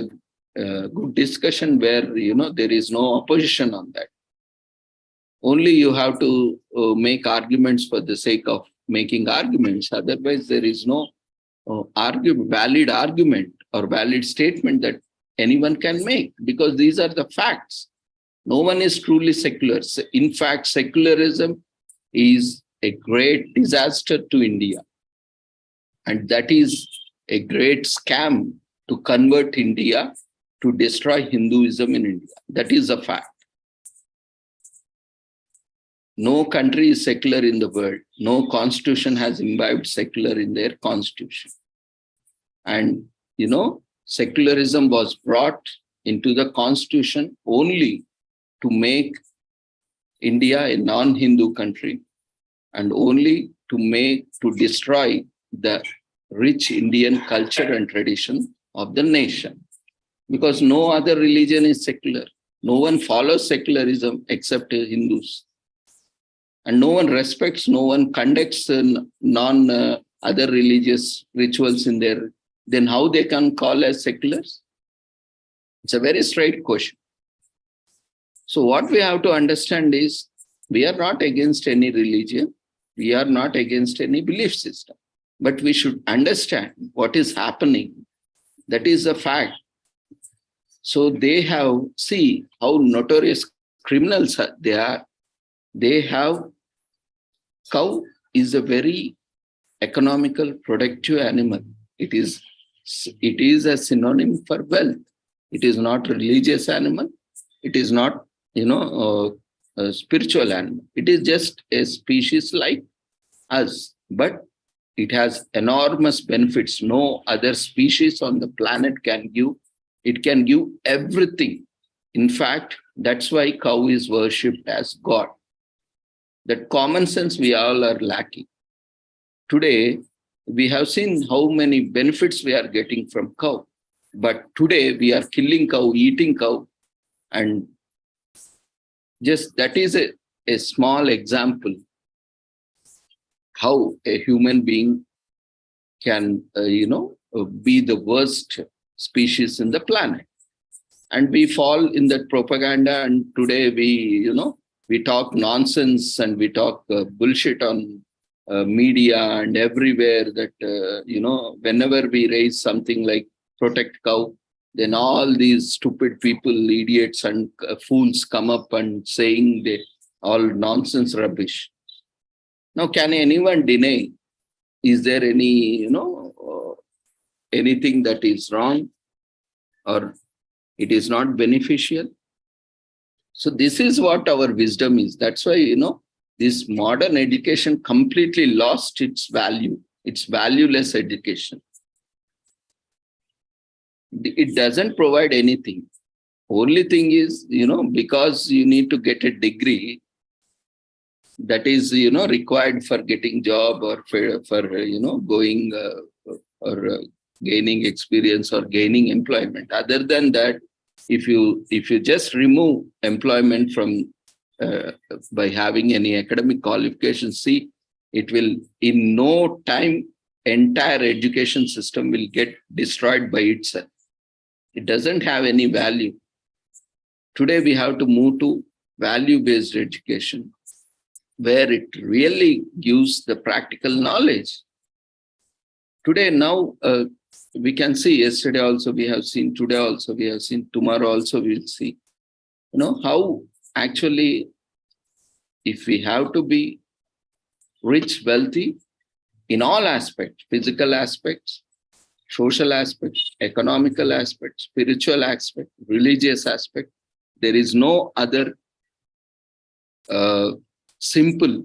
Speaker 1: a good discussion where, there is no opposition on that. Only you have to make arguments for the sake of making arguments. Otherwise, there is no valid argument or valid statement that anyone can make, because these are the facts. No one is truly secular. In fact, secularism is a great disaster to India. And that is a great scam to convert India, to destroy Hinduism in India. That is a fact. No country is secular in the world. No constitution has imbibed secular in their constitution. And, secularism was brought into the constitution only to make India a non-Hindu country, and only to destroy the rich Indian culture and tradition of the nation. Because no other religion is secular. No one follows secularism except Hindus. And no one respects, no one conducts other religious rituals in there. Then how they can call as seculars? It's a very straight question. So what we have to understand is, we are not against any religion. We are not against any belief system. But we should understand what is happening That is a fact. So they have, see how notorious criminals they are. They have, cow is a very economical, productive animal. It is a synonym for wealth. It is not a religious animal. It is not, a spiritual animal. It is just a species like us, but it has enormous benefits. No other species on the planet can give. It can give everything. In fact, that's why cow is worshipped as God. That common sense we all are lacking. Today, we have seen how many benefits we are getting from cow. But today we are killing cow, eating cow, and just that is a small example how a human being can, be the worst species in the planet. And we fall in that propaganda. And today we talk nonsense and we talk bullshit on media and everywhere that, whenever we raise something like protect cow, then all these stupid people, idiots and fools come up and saying they all nonsense rubbish. Now, can anyone deny? Is there any, anything that is wrong or it is not beneficial? So this is what our wisdom is. That's why, this modern education completely lost its value. It's valueless education. It doesn't provide anything. Only thing is, because you need to get a degree that is, required for getting job or for going or gaining experience or gaining employment. Other than that, if you just remove employment from by having any academic qualifications, see, it will in no time, entire education system will get destroyed by itself. It doesn't have any value. Today we have to move to value-based education, where it really gives the practical knowledge. Today, now, we can see, yesterday also we have seen, today also we have seen, tomorrow also we will see, how actually, if we have to be rich, wealthy in all aspects, physical aspects, social aspects, economical aspects, spiritual aspect, religious aspect, there is no other simple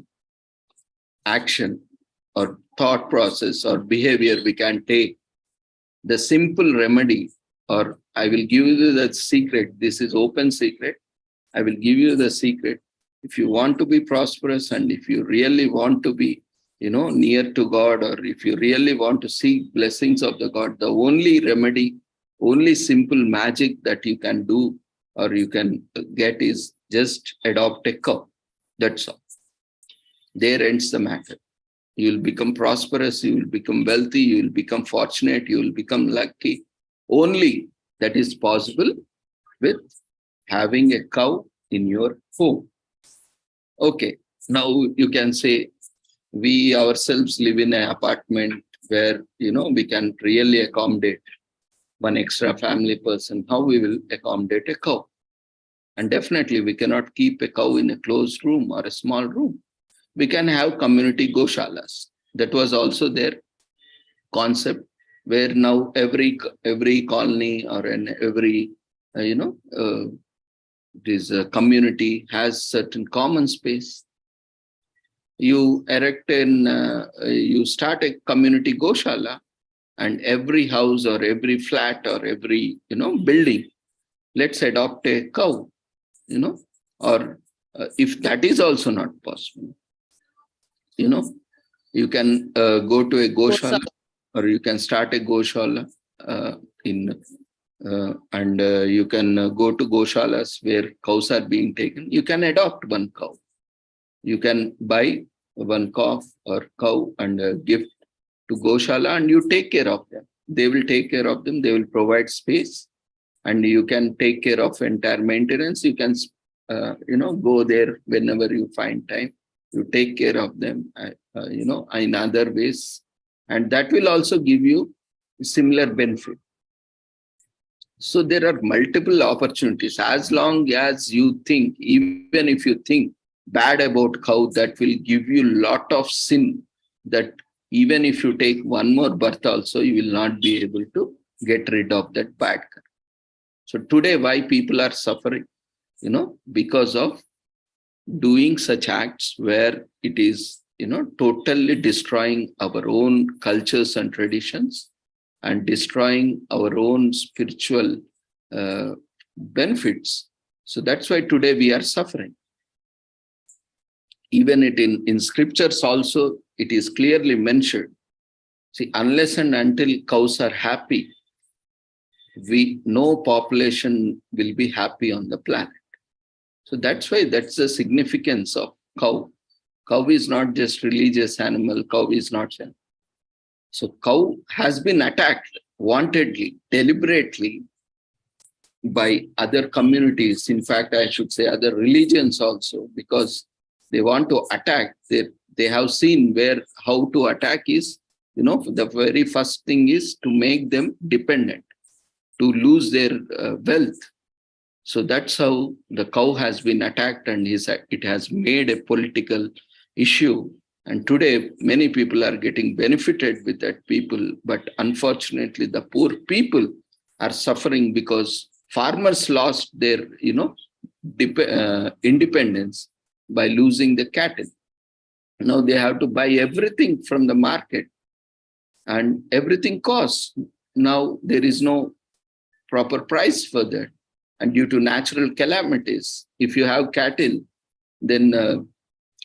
Speaker 1: action or thought process or behavior we can take. The simple remedy, or I will give you the secret. This is open secret. I will give you the secret. If you want to be prosperous and if you really want to be, near to God, or if you really want to seek blessings of the God, the only remedy, only simple magic that you can do or you can get is just adopt a cow. That's all. There ends the matter. You will become prosperous, you will become wealthy, you will become fortunate, you will become lucky. Only that is possible with having a cow in your home. Okay, now you can say, we ourselves live in an apartment where, we can really accommodate one extra family person. How we will accommodate a cow? And definitely we cannot keep a cow in a closed room or a small room. We can have community goshalas. That was also their concept, where now every colony or every this community has certain common space. You you start a community goshala, and every house or every flat or every building, let's adopt a cow. Or if that is also not possible, you can go to a goshala, or you can start a goshala and you can go to goshalas where cows are being taken. You can adopt one cow. You can buy one calf or cow and give to goshala, and you take care of them. They will take care of them. They will provide space, and you can take care of entire maintenance. You can go there whenever you find time. You take care of them, in other ways. And that will also give you similar benefit. So there are multiple opportunities. As long as you think, even if you think bad about cow, that will give you lot of sin, that even if you take one more birth also, you will not be able to get rid of that bad karma. So today, why people are suffering? Because of doing such acts where it is, totally destroying our own cultures and traditions and destroying our own spiritual benefits. So that's why today we are suffering. Even in scriptures also, it is clearly mentioned. See, unless and until cows are happy, no population will be happy on the planet. So that's why that's the significance of cow. Cow is not just religious animal. Cow is not. So cow has been attacked wantedly, deliberately by other communities. In fact, I should say other religions also, because they want to attack. They have seen how to attack is, the very first thing is to make them dependent, to lose their wealth. So that's how the cow has been attacked, and it has made a political issue. And today, many people are getting benefited with that people. But unfortunately, the poor people are suffering because farmers lost their, independence by losing the cattle. Now they have to buy everything from the market, and everything costs. Now there is no proper price for that. And due to natural calamities, if you have cattle, then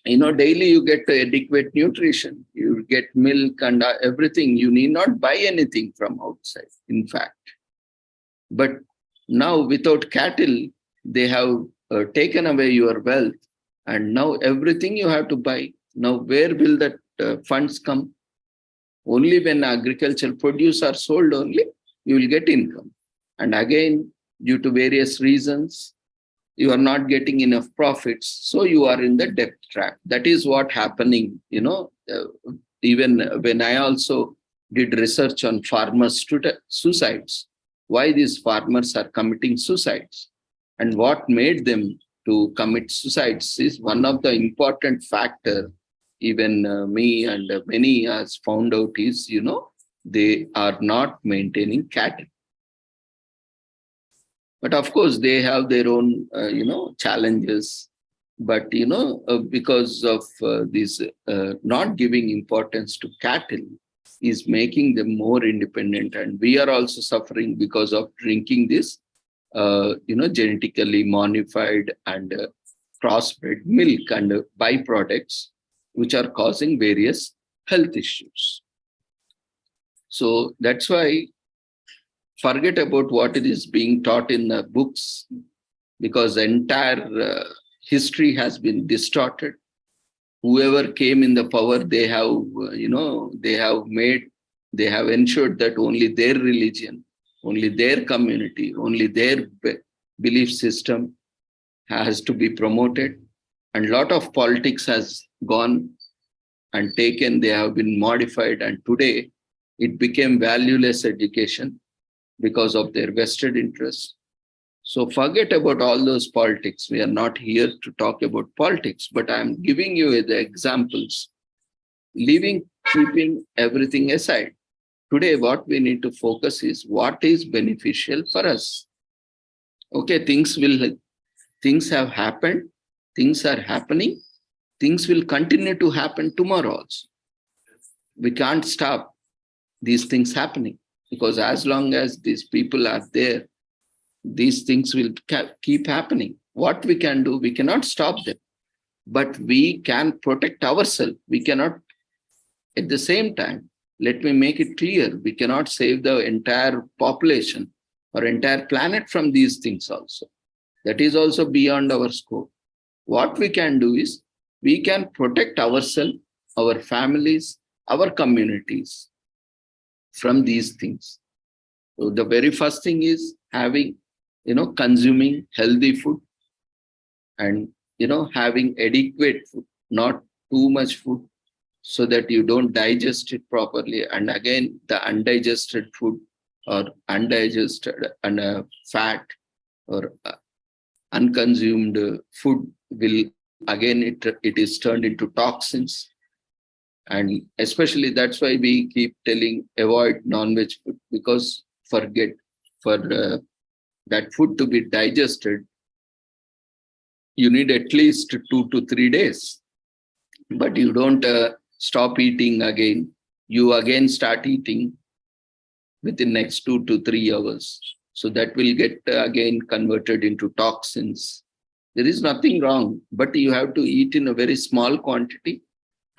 Speaker 1: daily you get adequate nutrition, you get milk and everything. You need not buy anything from outside, in fact. But now without cattle, they have taken away your wealth, and now everything you have to buy. Now where will that funds come? Only when agricultural produce are sold only, you will get income. And again, due to various reasons, you are not getting enough profits, so you are in the debt trap. That is what happening, even when I also did research on farmers' suicides, why these farmers are committing suicides and what made them to commit suicides is one of the important factor. Even me and many has found out is, they are not maintaining cattle. But of course, they have their own, challenges. But, because of this not giving importance to cattle is making them more independent. And we are also suffering because of drinking this, genetically modified and crossbred milk and byproducts, which are causing various health issues. So that's why forget about what it is being taught in the books, because the entire history has been distorted. Whoever came in the power, they have, they have ensured that only their religion, only their community, only their belief system has to be promoted. And a lot of politics has gone and taken, they have been modified. And today it became valueless education because of their vested interests. So forget about all those politics. We are not here to talk about politics, but I'm giving you the examples, keeping everything aside. Today, what we need to focus is what is beneficial for us. Okay, things have happened, things are happening, things will continue to happen tomorrow also. We can't stop these things happening, because as long as these people are there, these things will keep happening. What we can do, we cannot stop them, but we can protect ourselves. We cannot, at the same time, let me make it clear, we cannot save the entire population or entire planet from these things also. That is also beyond our scope. What we can do is, we can protect ourselves, our families, our communities from these things. So the very first thing is having, consuming healthy food and, having adequate food, not too much food, so that you don't digest it properly. And again, the undigested food, or undigested and fat or unconsumed food will again it is turned into toxins. And especially that's why we keep telling avoid non-veg food, because forget for that food to be digested, you need at least 2 to 3 days. But you don't stop eating again. You again start eating within next 2 to 3 hours. So that will get again converted into toxins. There is nothing wrong, but you have to eat in a very small quantity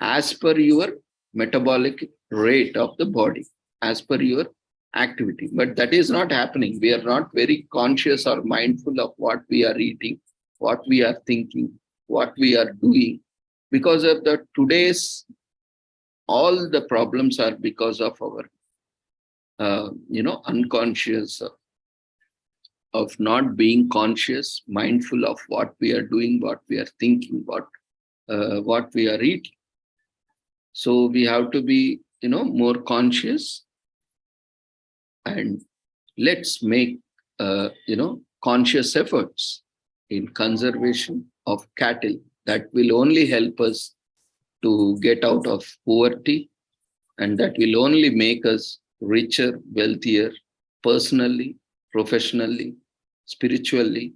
Speaker 1: as per your metabolic rate of the body, as per your activity. But that is not happening. We are not very conscious or mindful of what we are eating, what we are thinking, what we are doing. Because of the today's, all the problems are because of our, unconscious, of not being conscious, mindful of what we are doing, what we are thinking, what we are eating. So we have to be, more conscious, and let's make, conscious efforts in conservation of cattle. That will only help us to get out of poverty, and that will only make us richer, wealthier, personally, professionally, spiritually,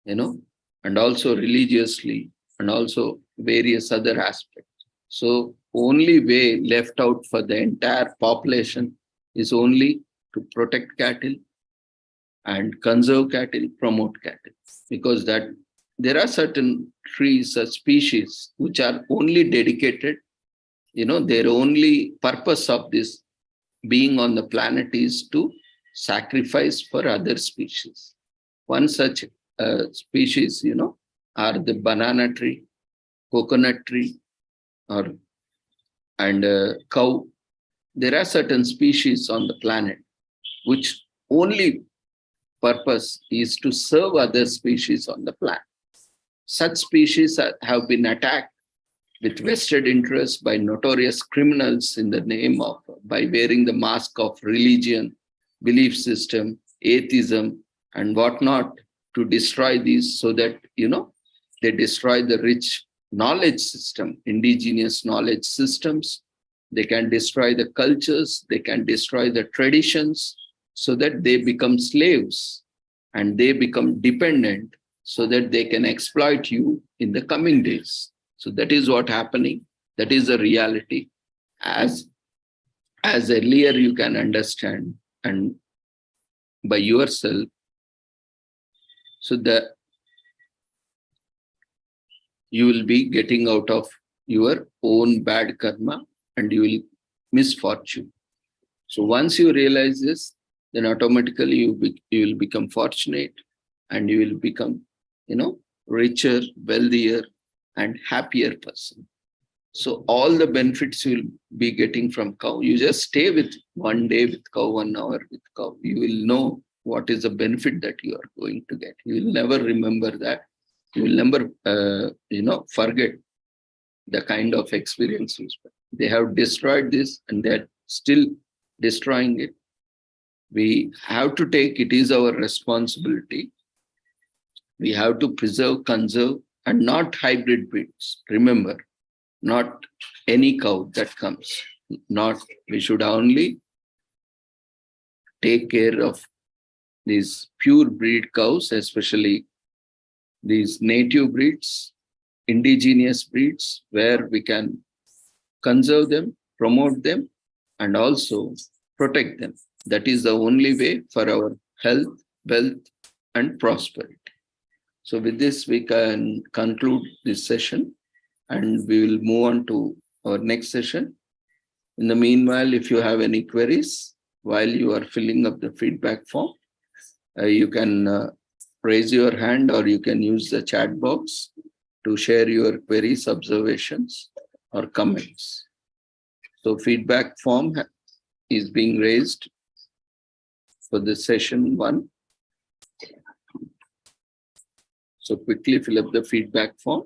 Speaker 1: and also religiously, and also various other aspects. So only way left out for the entire population is only to protect cattle and conserve cattle, promote cattle, because that there are certain trees or species which are only dedicated, their only purpose of this being on the planet is to sacrifice for other species. One such species, are the banana tree, coconut tree, and cow. There are certain species on the planet which only purpose is to serve other species on the planet. Such species have been attacked with vested interest by notorious criminals in the name of, by wearing the mask of religion, belief system, atheism, and whatnot, to destroy these, so that, they destroy the rich knowledge system, indigenous knowledge systems. They can destroy the cultures, they can destroy the traditions, so that they become slaves and they become dependent, so that they can exploit you in the coming days. So that is what happening. That is the reality. As earlier you can understand and by yourself, so that you will be getting out of your own bad karma and you will misfortune. So once you realize this, then automatically you will become fortunate, and you will become, richer, wealthier, and happier person. So all the benefits you will be getting from cow. You just stay with 1 day with cow, 1 hour with cow. You will know what is the benefit that you are going to get. You will never remember that. You will never, forget the kind of experiences. They have destroyed this and they're still destroying it. We have to take, it is our responsibility. We have to preserve, conserve, and not hybrid breeds. Remember, not any cow that comes. We should only take care of these pure breed cows, especially these native breeds, indigenous breeds, where we can conserve them, promote them, and also protect them. That is the only way for our health, wealth, and prosperity. So with this, we can conclude this session, and we will move on to our next session. In the meanwhile, if you have any queries while you are filling up the feedback form, you can raise your hand, or you can use the chat box to share your queries, observations, or comments. So feedback form is being raised for the session 1. So quickly fill up the feedback form.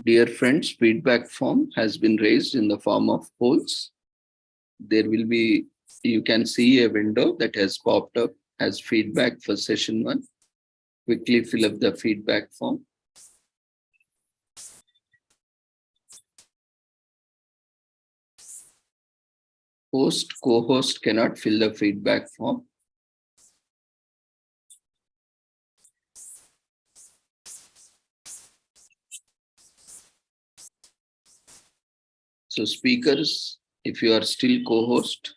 Speaker 1: Dear friends, feedback form has been raised in the form of polls. There will be, you can see a window that has popped up as feedback for session 1. Quickly fill up the feedback form. Host, co-host cannot fill the feedback form. So speakers, if you are still co-host,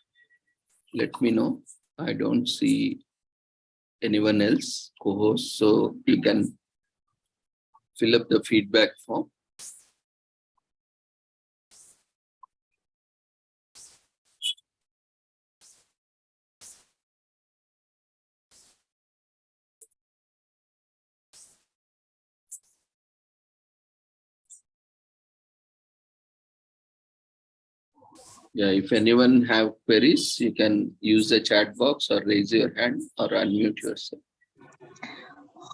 Speaker 1: let me know. I don't see anyone else co-host, so you can fill up the feedback form. Yeah, if anyone have queries, you can use the chat box or raise your hand or unmute yourself.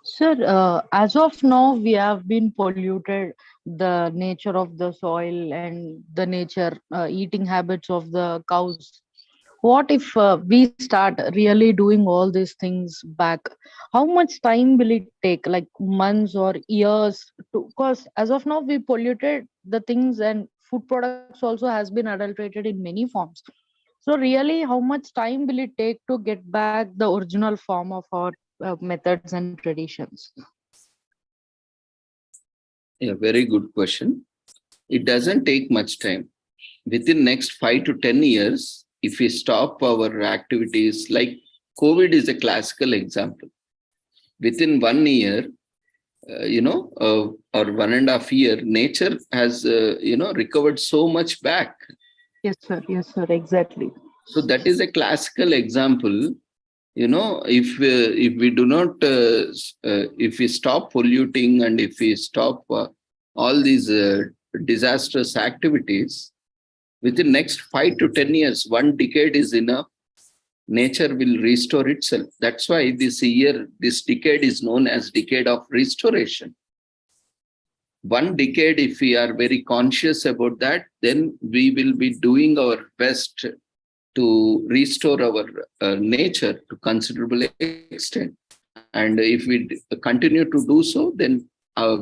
Speaker 4: Sir, as of now, we have been polluted the nature of the soil and the nature eating habits of the cows. What if we start really doing all these things back? How much time will it take, like months or years? Because as of now, we polluted the things, and food products also has been adulterated in many forms. So really, how much time will it take to get back the original form of our methods and traditions?
Speaker 1: Yeah, very good question. It doesn't take much time. Within next 5 to 10 years, if we stop our activities, like COVID is a classical example. Within 1 year, or 1.5 year, nature has, recovered so much back.
Speaker 4: Yes, sir. Yes, sir. Exactly.
Speaker 1: So that is a classical example. If we do not, if we stop polluting and if we stop all these disastrous activities, within next 5 to 10 years, 1 decade is enough. Nature will restore itself. That's why this decade is known as decade of restoration. 1 decade, if we are very conscious about that, then we will be doing our best to restore our nature to considerable extent. And if we continue to do so, then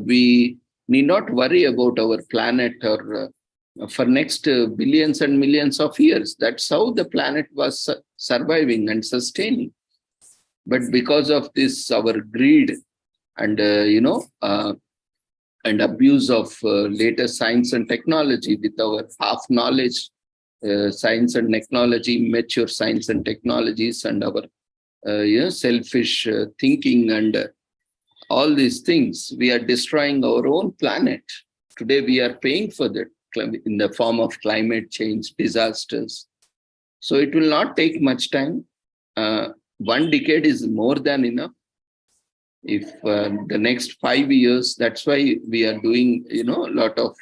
Speaker 1: we need not worry about our planet or for next billions and millions of years. That's how the planet was surviving and sustaining. But because of this, our greed and, and abuse of latest science and technology with our half knowledge, science and technology, mature science and technologies, and our selfish thinking and all these things, we are destroying our own planet. Today, we are paying for that in the form of climate change, disasters. So it will not take much time. 1 decade is more than enough. If the next 5 years, that's why we are doing, a lot of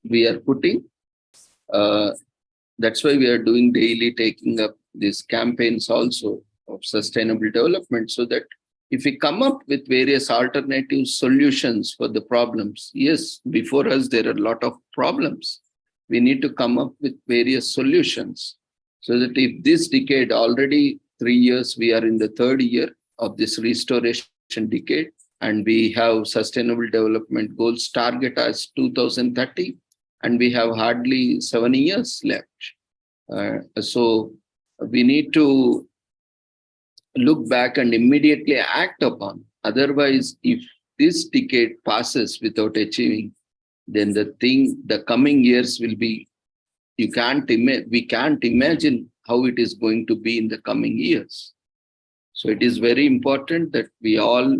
Speaker 1: we are putting. That's why we are doing daily, taking up these campaigns also of sustainable development, so that if we come up with various alternative solutions for the problems, yes, before us there are a lot of problems. We need to come up with various solutions, so that if this decade, already 3 years, we are in the 3rd year of this restoration decade, and we have sustainable development goals target as 2030, and we have hardly 7 years left. So we need to look back and immediately act upon. Otherwise, if this decade passes without achieving, then the coming years will be, we can't imagine how it is going to be in the coming years. So it is very important that we all,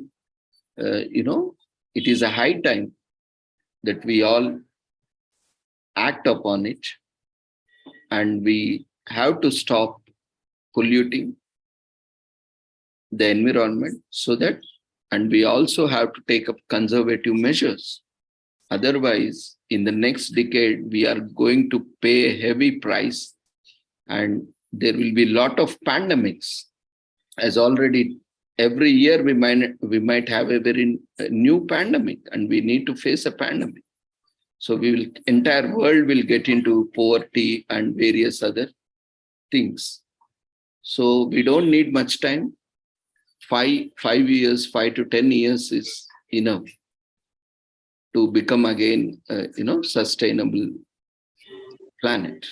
Speaker 1: it is a high time that we all act upon it, and we have to stop polluting the environment, so that, and we also have to take up conservative measures. Otherwise, in the next decade, we are going to pay a heavy price, and there will be a lot of pandemics, as already every year we might have a very new pandemic, and we need to face a pandemic. So entire world will get into poverty and various other things. So we don't need much time. 5 years, 5 to 10 years is enough to become again, sustainable planet.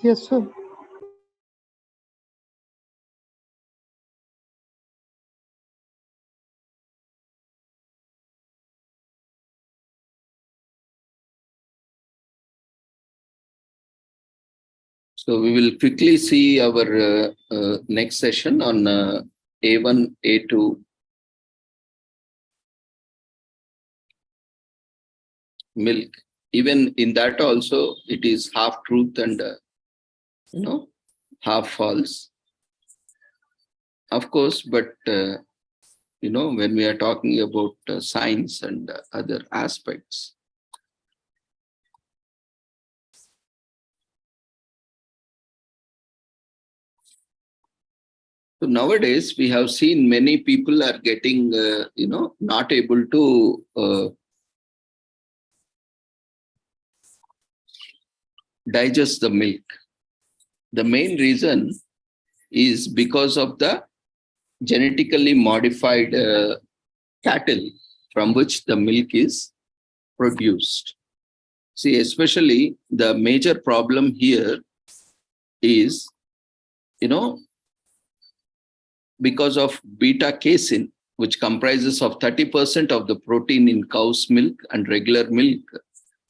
Speaker 4: Yes, sir.
Speaker 1: So we will quickly see our next session on A1, A2 milk. Even in that also, it is half truth and half false. Of course, but when we are talking about science and other aspects. So nowadays, we have seen many people are getting, not able to digest the milk. The main reason is because of the genetically modified cattle from which the milk is produced. See, especially the major problem here is, because of beta casein, which comprises of 30% of the protein in cow's milk and regular milk,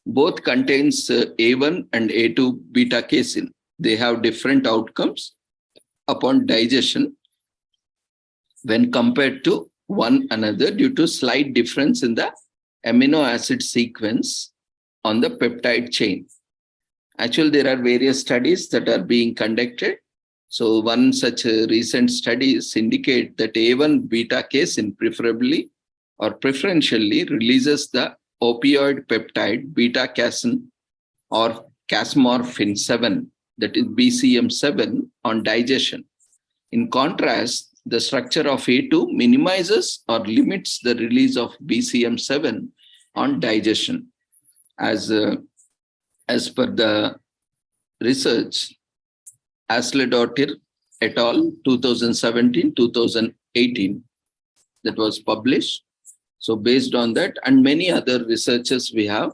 Speaker 1: both contains A1 and A2 beta casein. They have different outcomes upon digestion when compared to one another due to slight difference in the amino acid sequence on the peptide chain. Actually, there are various studies that are being conducted. So one such recent studies indicate that A1 beta casein preferably or preferentially releases the opioid peptide beta casein or casomorphin 7, that is BCM7, on digestion. In contrast, the structure of A2 minimizes or limits the release of BCM7 on digestion. As per the research, Asledottir et al. 2017-2018 that was published. So based on that and many other researches we have,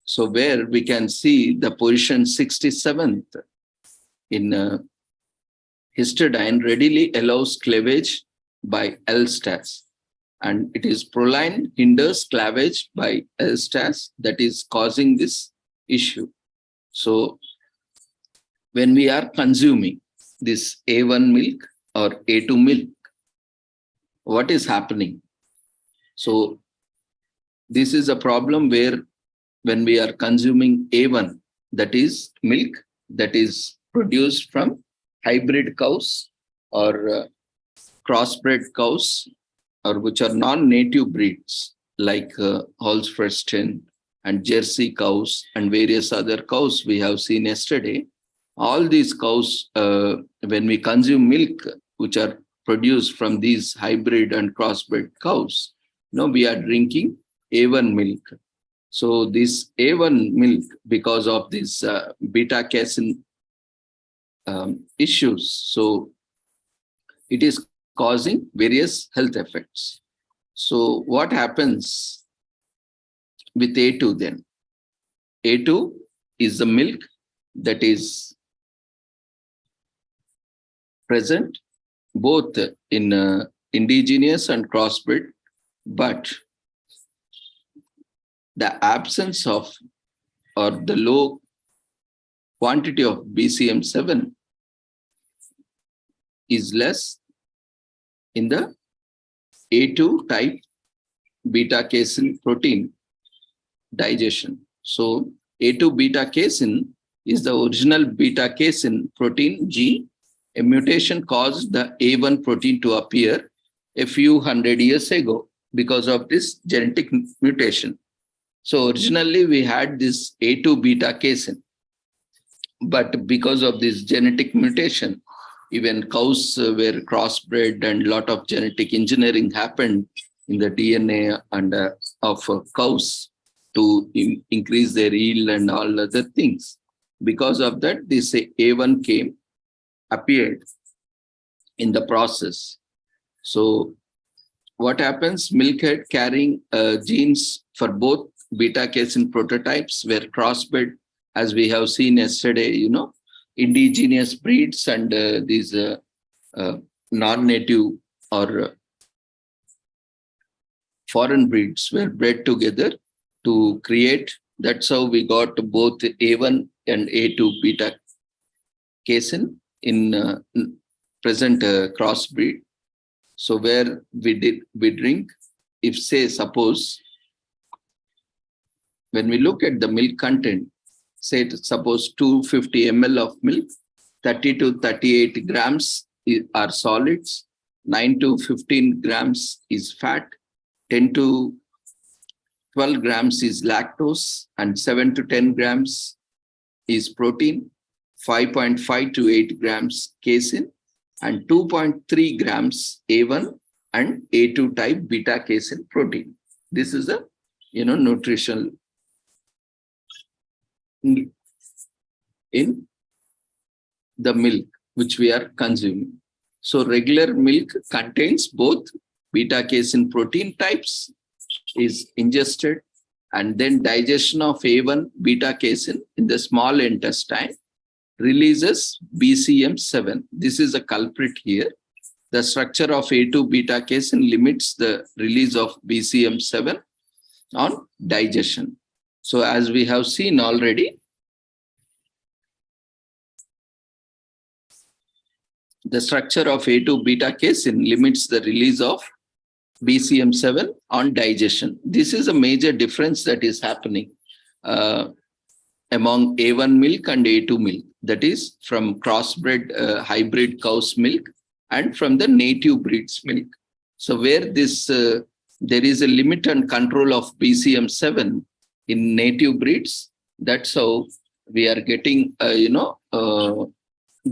Speaker 1: so where we can see the position 67th in histidine readily allows cleavage by L-stas, and it is proline hinders cleavage by L-stas that is causing this issue. So when we are consuming this A1 milk or A2 milk, what is happening? So this is a problem where when we are consuming A1, that is milk that is produced from hybrid cows or crossbred cows, or which are non-native breeds like Holstein and Jersey cows and various other cows we have seen yesterday. All these cows, when we consume milk, which are produced from these hybrid and crossbred cows, we are drinking A1 milk. So this A1 milk, because of this beta casein issues, so it is causing various health effects. So what happens with A2 then? A2 is the milk that is present both in indigenous and crossbred, but the absence of or the low quantity of BCM7 is less in the A2 type beta casein protein digestion. So A2 beta casein is the original beta casein protein gene. A mutation caused the A1 protein to appear a few hundred years ago because of this genetic mutation. So originally we had this A2 beta casein, but because of this genetic mutation, Even cows were crossbred and lot of genetic engineering happened in the DNA and of cows to increase their yield and all other things. Because of that, this A1 appeared in the process. So what happens? Milk had carrying genes for both beta casein prototypes were crossbred, as we have seen yesterday, indigenous breeds and these non-native or foreign breeds were bred together to create. That's how we got both A1 and A2 beta casein in present crossbreed. So where we drink, if suppose when we look at the milk content, suppose 250 ml of milk, 30 to 38 grams are solids, 9 to 15 grams is fat, 10 to 12 grams is lactose, and 7 to 10 grams is protein, 5.5 to 8 grams casein, and 2.3 grams A1 and A2 type beta casein protein. This is a nutritional in the milk which we are consuming. So regular milk contains both beta casein protein types is ingested, and then digestion of A1 beta casein in the small intestine releases BCM7. This is a culprit here. The structure of A2 beta casein limits the release of BCM7 on digestion. So as we have seen already, the structure of A2 beta casein limits the release of BCM7 on digestion. This is a major difference that is happening among A1 milk and A2 milk. That is from crossbred hybrid cow's milk and from the native breed's milk. So where this there is a limit and control of BCM7 in native breeds, that's how we are getting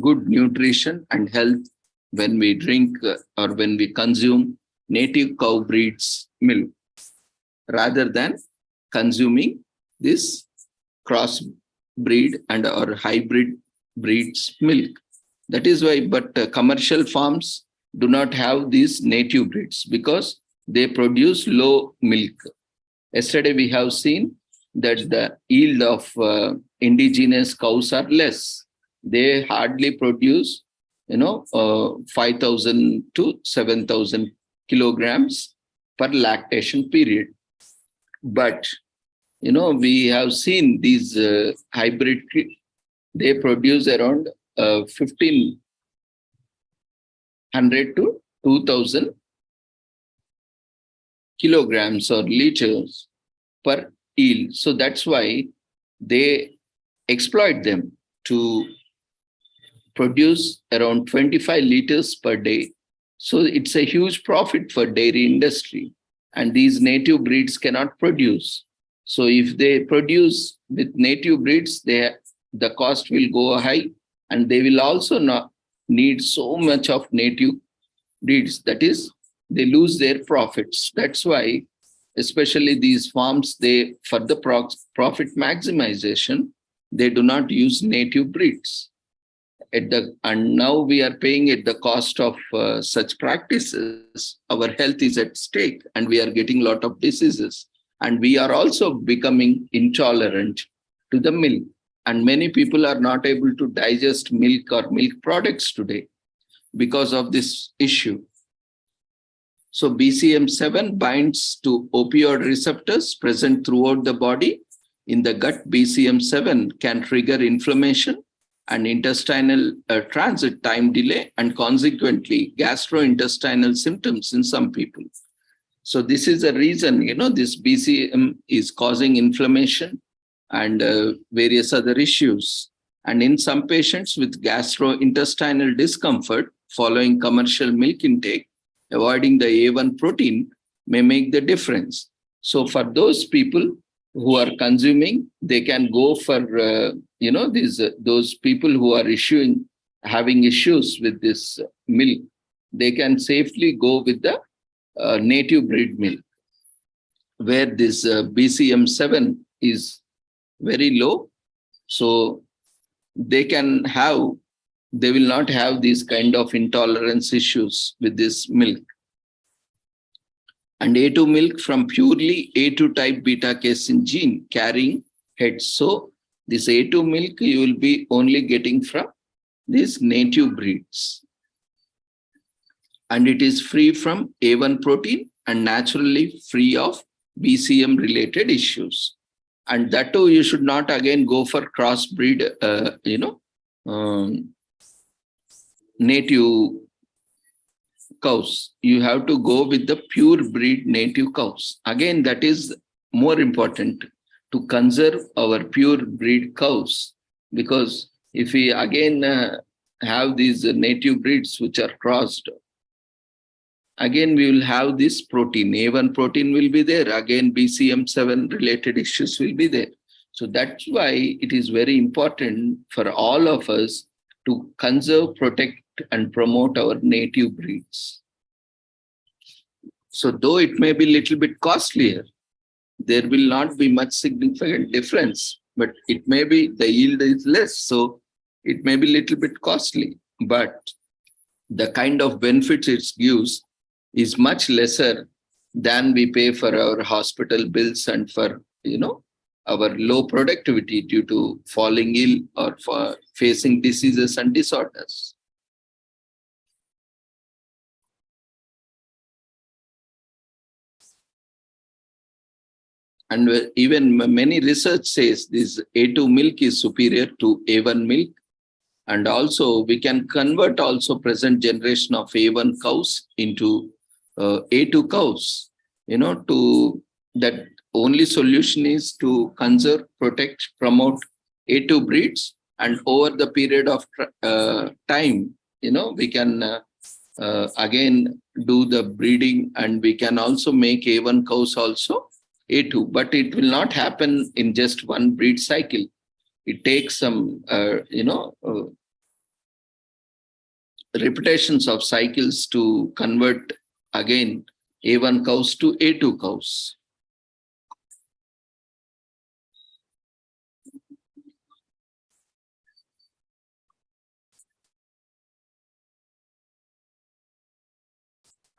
Speaker 1: good nutrition and health when we drink or when we consume native cow breeds milk, rather than consuming this crossbreed and or hybrid breeds milk. That is why, but commercial farms do not have these native breeds because they produce low milk. Yesterday we have seen that the yield of indigenous cows are less. They hardly produce 5,000 to 7,000 kilograms per lactation period. But we have seen these hybrid, they produce around 1,500 to 2,000 kilograms or liters per yield. So that's why they exploit them to produce around 25 liters per day. So it's a huge profit for dairy industry, and these native breeds cannot produce. So if they produce with native breeds, the cost will go high, and they will also not need so much of native breeds. That is, they lose their profits. That's why, especially these farms, they for the profit maximization, they do not use native breeds. And now we are paying at the cost of such practices. Our health is at stake, and we are getting a lot of diseases. And we are also becoming intolerant to the milk. And many people are not able to digest milk or milk products today because of this issue. So BCM7 binds to opioid receptors present throughout the body. In the gut, BCM7 can trigger inflammation and intestinal transit time delay, and consequently gastrointestinal symptoms in some people. So this is a reason, this BCM is causing inflammation and various other issues. And in some patients with gastrointestinal discomfort following commercial milk intake, avoiding the A1 protein may make the difference. So for those people who are consuming, they can go for, those people who are issuing having issues with this milk, they can safely go with the native breed milk, where this BCM7 is very low. So they will not have these kind of intolerance issues with this milk. And A2 milk from purely A2 type beta casein gene carrying heads. So this A2 milk you will be only getting from these native breeds. And it is free from A1 protein and naturally free of BCM related issues. And that too, you should not again go for crossbreed, native cows. You have to go with the pure breed native cows. Again, that is more important to conserve our pure breed cows, because if we again have these native breeds which are crossed, again we will have this protein, A1 protein will be there, again BCM7 related issues will be there. So that's why it is very important for all of us to conserve, protect and promote our native breeds. So though it may be a little bit costlier, there will not be much significant difference, but it may be the yield is less, so it may be a little bit costly, but the kind of benefits it gives is much lesser than we pay for our hospital bills and for, our low productivity due to falling ill or for facing diseases and disorders. And even many research says this A2 milk is superior to A1 milk. And also we can convert also present generation of A1 cows into A2 cows, to that only solution is to conserve, protect, promote A2 breeds. And over the period of time, we can again do the breeding, and we can also make A1 cows also A2, but it will not happen in just one breed cycle. It takes some, repetitions of cycles to convert again A1 cows to A2 cows.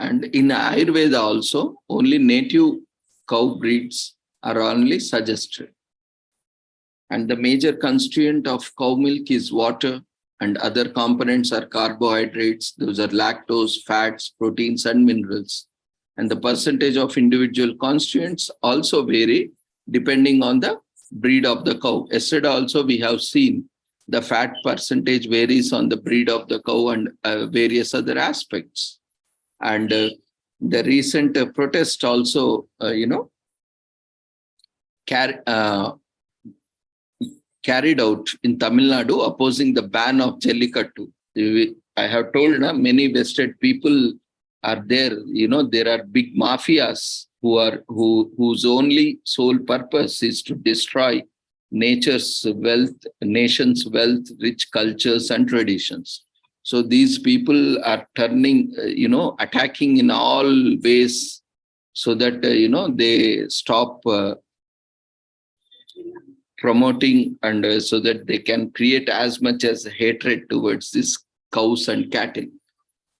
Speaker 1: And in Ayurveda also, only native cow breeds are only suggested. And the major constituent of cow milk is water, and other components are carbohydrates. Those are lactose, fats, proteins, and minerals. And the percentage of individual constituents also vary depending on the breed of the cow. Yesterday also we have seen the fat percentage varies on the breed of the cow and various other aspects. And the recent protest also, carried out in Tamil Nadu opposing the ban of Jallikattu. I have told many vested people are there. There are big mafias whose only sole purpose is to destroy nature's wealth, nation's wealth, rich cultures and traditions. So these people are turning, attacking in all ways so that, they stop promoting, and so that they can create as much as hatred towards these cows and cattle.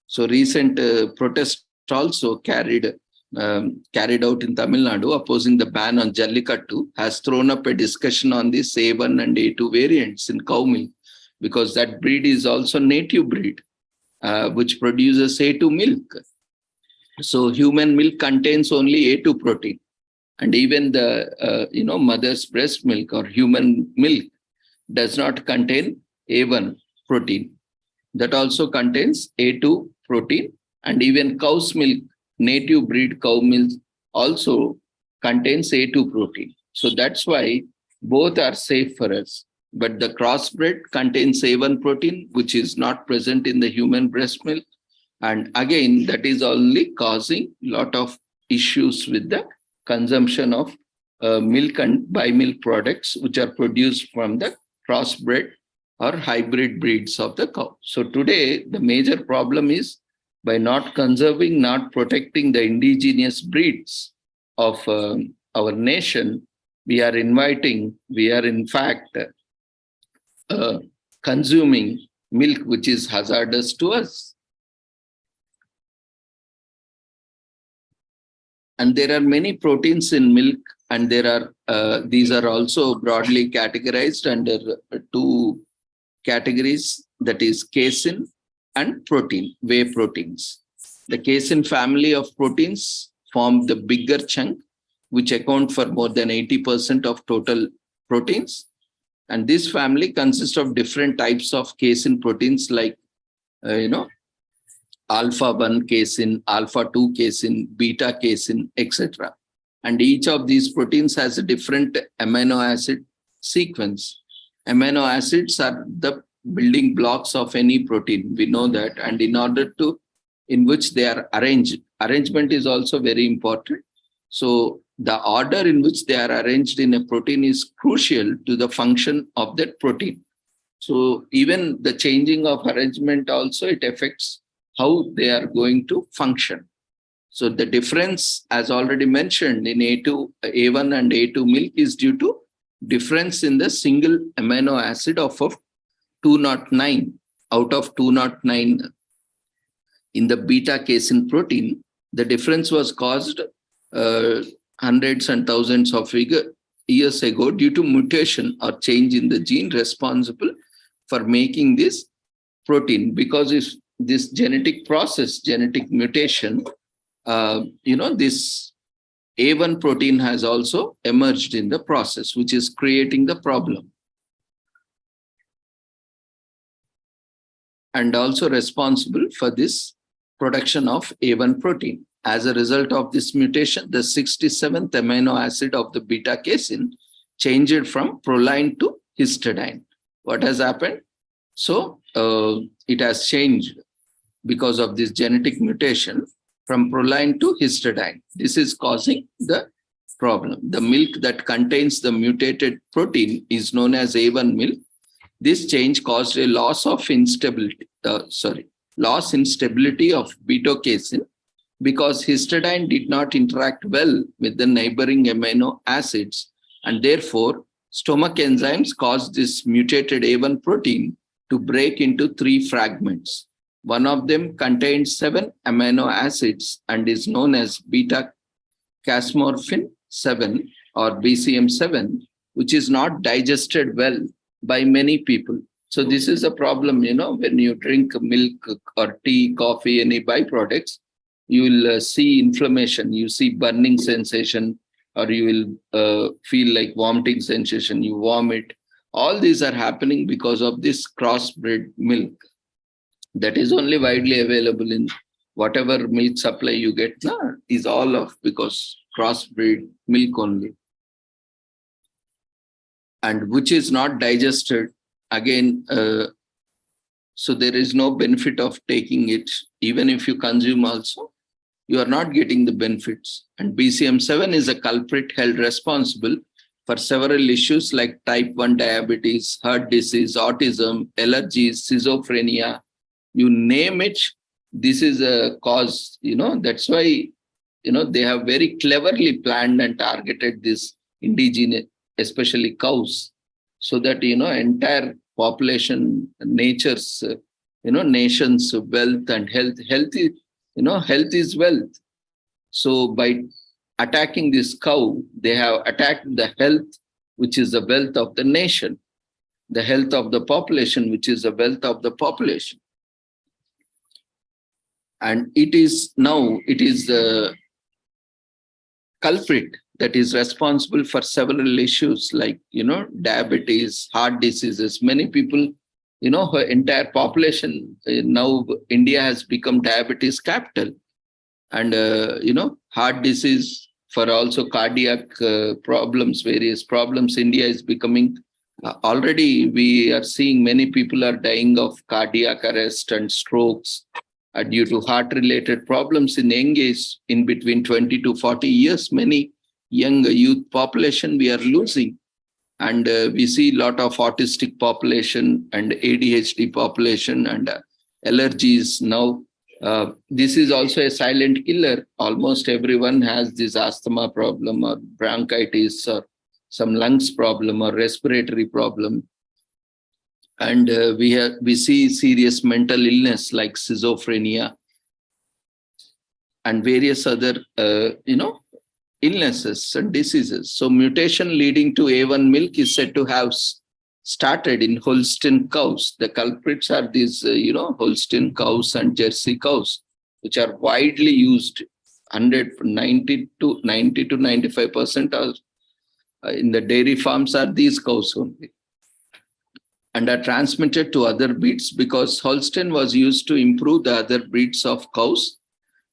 Speaker 1: So recent protest also carried out in Tamil Nadu opposing the ban on Jallikattu has thrown up a discussion on the A1 and A2 variants in cow milk, because that breed is also native breed, which produces A2 milk. So human milk contains only A2 protein. And even the, mother's breast milk or human milk does not contain A1 protein. That also contains A2 protein. And even cow's milk, native breed cow milk also contains A2 protein. So that's why both are safe for us. But the crossbred contains A1 protein, which is not present in the human breast milk. And again, that is only causing a lot of issues with the consumption of milk and by milk products, which are produced from the crossbred or hybrid breeds of the cow. So today, the major problem is by not conserving, not protecting the indigenous breeds of our nation, we are in fact consuming milk which is hazardous to us. And there are many proteins in milk, and these are also broadly categorized under two categories, that is casein and protein, whey proteins. The casein family of proteins form the bigger chunk, which account for more than 80% of total proteins. And this family consists of different types of casein proteins like, alpha-1 casein, alpha-2 casein, beta casein, etc. And each of these proteins has a different amino acid sequence. Amino acids are the building blocks of any protein. We know that. And in which they are arranged, arrangement is also very important. So the order in which they are arranged in a protein is crucial to the function of that protein. So even the changing of arrangement also, it affects how they are going to function. So the difference, as already mentioned, in A1 and A2 milk is due to difference in the single amino acid of 209 out of 209 in the beta casein protein. The difference was caused hundreds and thousands of years ago due to mutation or change in the gene responsible for making this protein. Because if this genetic process, genetic mutation, this A1 protein has also emerged in the process, which is creating the problem. And also responsible for this production of A1 protein. As a result of this mutation, the 67th amino acid of the beta casein changed from proline to histidine. What has happened? So it has changed because of this genetic mutation from proline to histidine. This is causing the problem. The milk that contains the mutated protein is known as A1 milk. This change caused a loss in stability of beta casein, because histidine did not interact well with the neighboring amino acids, and therefore stomach enzymes caused this mutated A1 protein to break into 3 fragments. One of them contains 7 amino acids and is known as beta-casmorphin 7 or BCM7, which is not digested well by many people. So this is a problem, when you drink milk or tea, coffee, any byproducts, you will see inflammation, you see burning sensation, or you will feel like vomiting sensation, you vomit. All these are happening because of this crossbred milk that is only widely available in whatever milk supply you get now, is all of because crossbred milk only. And which is not digested again. So there is no benefit of taking it. Even if you consume also, you are not getting the benefits. And BCM7 is a culprit held responsible for several issues like type 1 diabetes, heart disease, autism, allergies, schizophrenia, you name it. This is a cause, that's why, they have very cleverly planned and targeted this indigenous, especially cows, so that, entire population, nature's, nation's wealth and health is wealth. So by attacking this cow, they have attacked the health, which is the wealth of the nation, the health of the population, which is the wealth of the population. And it is the culprit that is responsible for several issues like, diabetes, heart diseases. Many people, her entire population, now India has become diabetes capital. And, heart disease, for also cardiac problems, various problems, India is becoming, already we are seeing many people are dying of cardiac arrest and strokes due to heart-related problems in young age, in between 20 to 40 years. Many young youth population we are losing. And we see a lot of autistic population and ADHD population and allergies now. This is also a silent killer. Almost everyone has this asthma problem or bronchitis or some lungs problem or respiratory problem. And we see serious mental illness like schizophrenia and various other illnesses and diseases. So mutation leading to A1 milk is said to have started in Holstein cows. The culprits are these Holstein cows and Jersey cows, which are widely used. 90 to 95% in the dairy farms are these cows only, and are transmitted to other breeds because Holstein was used to improve the other breeds of cows.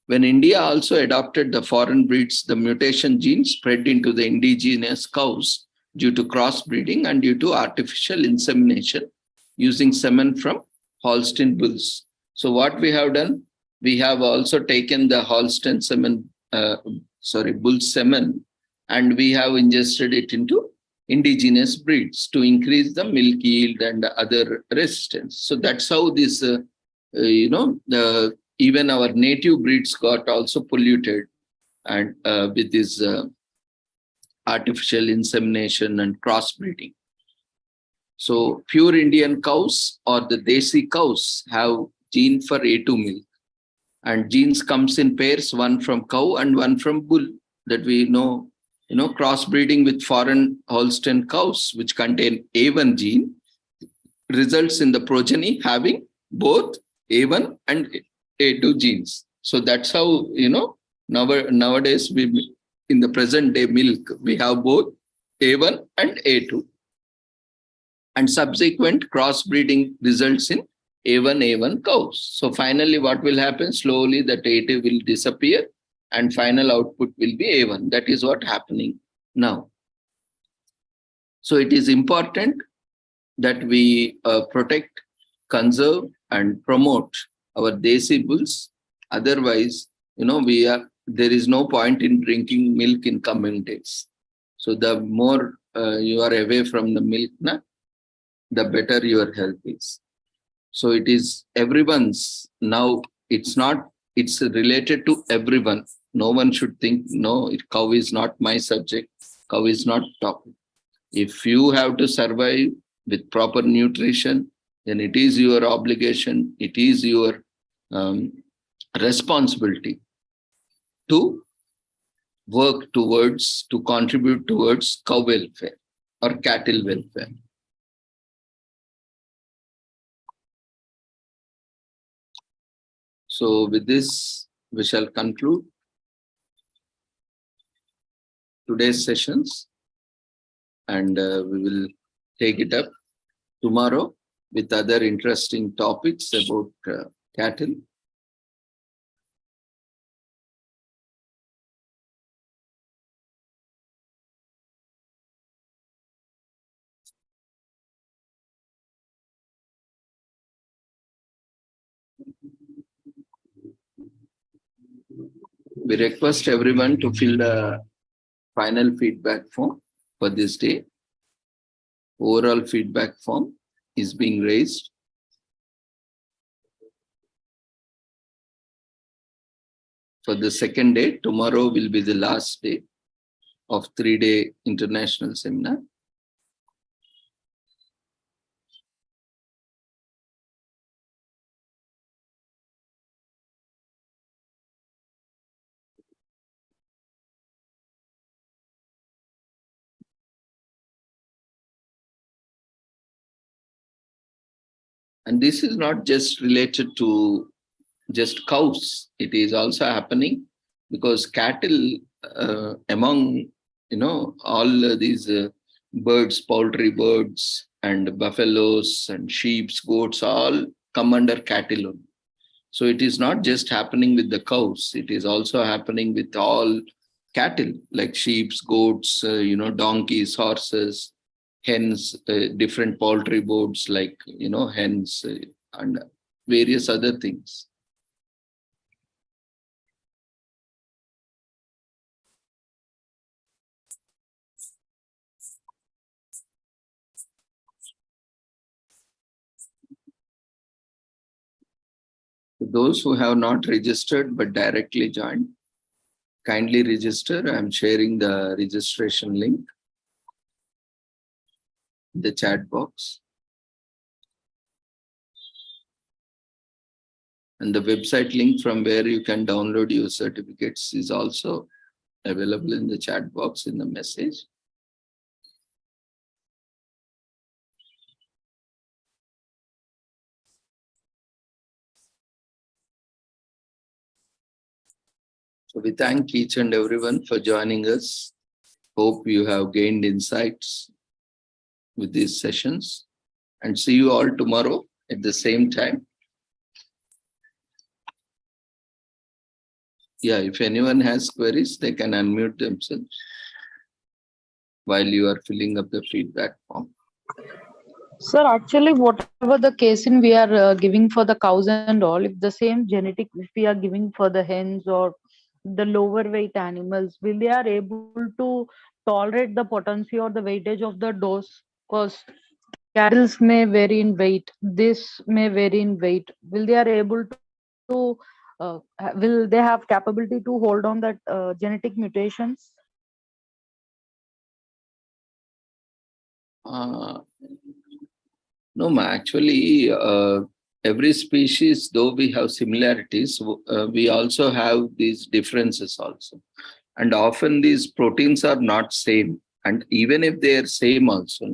Speaker 1: When India also adopted the foreign breeds, the mutation gene spread into the indigenous cows due to crossbreeding and due to artificial insemination using semen from Holstein bulls. So what we have done, we have also taken the Holstein semen, bull semen, and we have ingested it into indigenous breeds to increase the milk yield and other resistance. So that's how this, even our native breeds got also polluted and with this artificial insemination and crossbreeding. So pure Indian cows or the Desi cows have gene for A2 milk, and genes comes in pairs, one from cow and one from bull, that we know. Crossbreeding with foreign Holstein cows, which contain A1 gene, results in the progeny having both A1 and A2 genes. So that's how, nowadays in the present day milk, we have both A1 and A2. And subsequent crossbreeding results in A1 cows. So finally, what will happen? Slowly that A2 will disappear and final output will be A1. That is what happening now. So it is important that we protect, conserve, and promote our Desi bulls. Otherwise, there is no point in drinking milk in coming days. So the more you are away from the milk, the better your health is. So it is everyone's now. It's related to everyone. No one should think, no, cow is not my subject. Cow is not topic. If you have to survive with proper nutrition, then it is your obligation, it is your responsibility to work towards, to contribute towards cow welfare or cattle welfare. So with this, we shall conclude today's sessions, and we will take it up tomorrow with other interesting topics about cattle. We request everyone to fill the final feedback form for this day. Overall feedback form is being raised. For the second day, tomorrow will be the last day of 3-day international seminar. And this is not just related to just cows. It is also happening because cattle among, all these birds, poultry birds and buffaloes and sheep, goats, all come under cattle only. So it is not just happening with the cows. It is also happening with all cattle like sheep, goats, donkeys, horses, hens, different poultry birds like, hens and various other things. Those who have not registered but directly joined, kindly register. I'm sharing the registration link in the chat box. And the website link from where you can download your certificates is also available in the chat box in the message. So we thank each and everyone for joining us. Hope you have gained insights with these sessions, and see you all tomorrow at the same time. Yeah, if anyone has queries, they can unmute themselves while you are filling up the feedback form.
Speaker 4: Sir, actually, whatever the casein we are giving for the cows and all, if the same genetic, if we are giving for the hens or the lower weight animals, will they are able to tolerate the potency or the weightage of the dose? Because cattle may vary in weight, this may vary in weight. Will they are able to, will they have capability to hold on that genetic mutations?
Speaker 1: No, actually, every species, though we have similarities, we also have these differences also. And often these proteins are not same. And even if they are same also,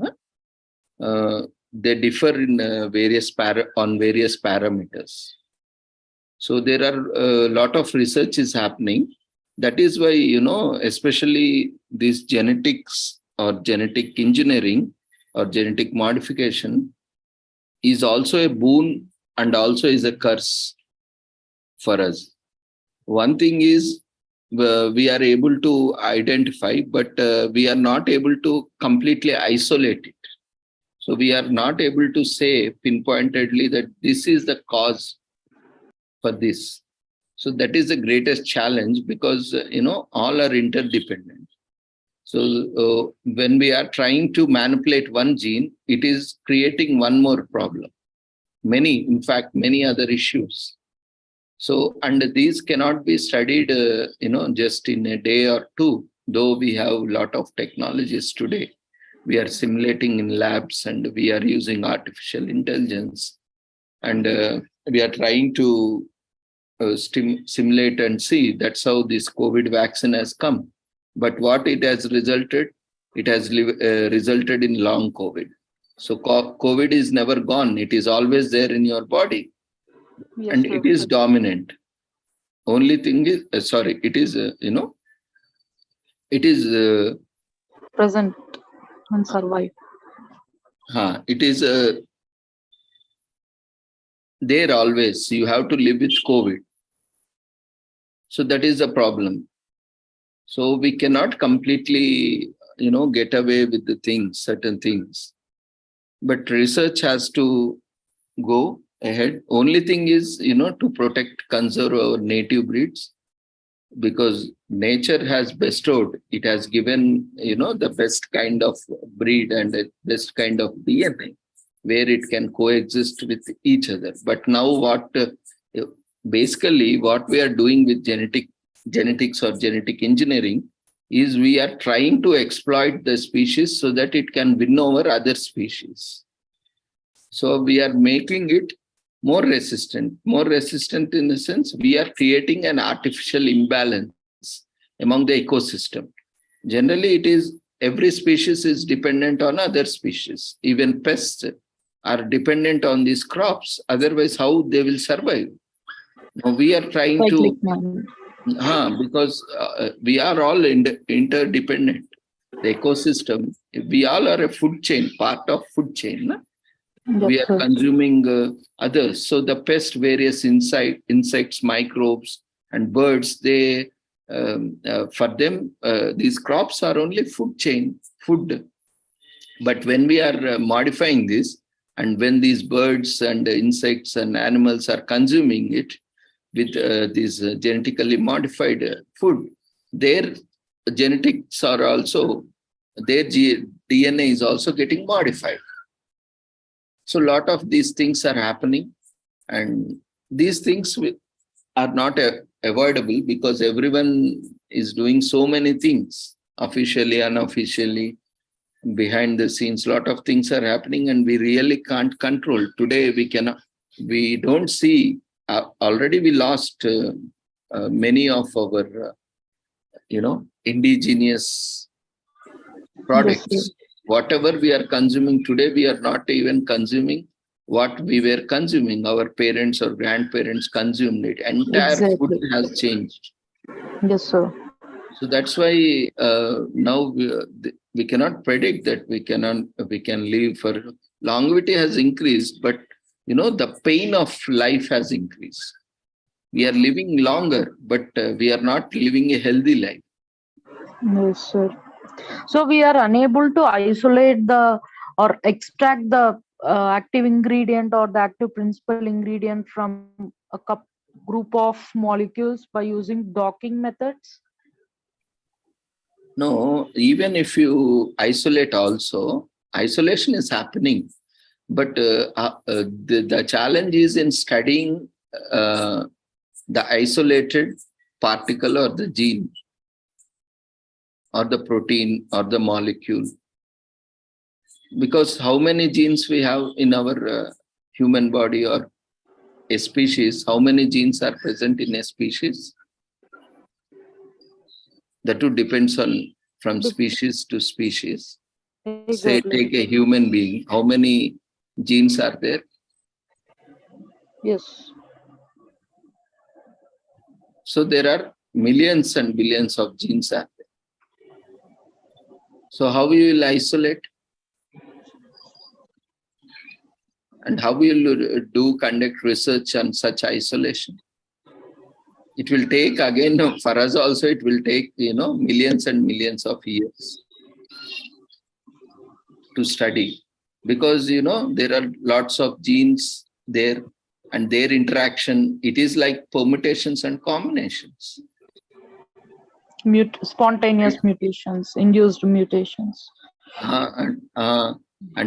Speaker 1: they differ in various parameters. So there are a lot of research is happening. That is why, especially these genetics or genetic engineering or genetic modification is also a boon and also is a curse for us. One thing is we are able to identify, but we are not able to completely isolate it. So we are not able to say pinpointedly that this is the cause for this. So that is the greatest challenge because, all are interdependent. So when we are trying to manipulate one gene, it is creating one more problem. In fact, many other issues. So, and these cannot be studied, just in a day or two, though we have a lot of technologies today. We are simulating in labs and we are using artificial intelligence. And we are trying to simulate and see. That's how this COVID vaccine has come. But what it has resulted, it has resulted in long COVID. So COVID is never gone. It is always there in your body.
Speaker 4: Yes,
Speaker 1: And
Speaker 4: sir.
Speaker 1: it is dominant. Only thing is, it is, it is...
Speaker 4: Present and survive.
Speaker 1: It is there always. You have to live with COVID. So that is the problem. So we cannot completely, get away with the things, certain things. But research has to go ahead. Only thing is, to protect, conserve our native breeds, because nature has bestowed, it has given, the best kind of breed and the best kind of DNA where it can coexist with each other. But now basically what we are doing with genetics or genetic engineering is we are trying to exploit the species so that it can win over other species. So we are making it more resistant in the sense we are creating an artificial imbalance among the ecosystem. Generally, it is every species is dependent on other species. Even pests are dependent on these crops. Otherwise, how they will survive? Now we are trying to, because we are all interdependent. The ecosystem, we all are a food chain, part of food chain. No? We are consuming others. So the pest, various insects, microbes, and birds, they for them, these crops are only food. But when we are modifying this, and when these birds and insects and animals are consuming it with this genetically modified food, their genetics are also, their DNA is also getting modified. So a lot of these things are happening, and these things are not avoidable because everyone is doing so many things, officially, unofficially, behind the scenes. Lot of things are happening and we really can't control. Today we don't see, already we lost many of our indigenous products.
Speaker 4: Yes,
Speaker 1: Whatever we are consuming today, we are not even consuming what we were consuming. Our parents or grandparents consumed it. Entire food
Speaker 4: exactly.
Speaker 1: has changed.
Speaker 4: Yes, sir.
Speaker 1: So that's why now we cannot predict that we can live for longevity has increased, but the pain of life has increased. We are living longer, but we are not living a healthy life.
Speaker 4: Yes, sir. So we are unable to isolate the or extract the active ingredient or the active principal ingredient from a group of molecules by using docking methods.
Speaker 1: No, even if you isolate also, isolation is happening. But the challenge is in studying the isolated particle or the gene or the protein or the molecule. Because how many genes we have in our human body or a species, how many genes are present in a species? That too depends on from species to species. Say,
Speaker 4: Exactly.
Speaker 1: take a human being, how many genes are there?
Speaker 4: Yes.
Speaker 1: So there are millions and billions of genes are there. So how you will isolate? And how will you conduct research on such isolation? It will take, again, for us also, it will take, millions and millions of years to study. Because, there are lots of genes there and their interaction, it is like permutations and combinations.
Speaker 4: Spontaneous mutations, induced mutations.
Speaker 1: And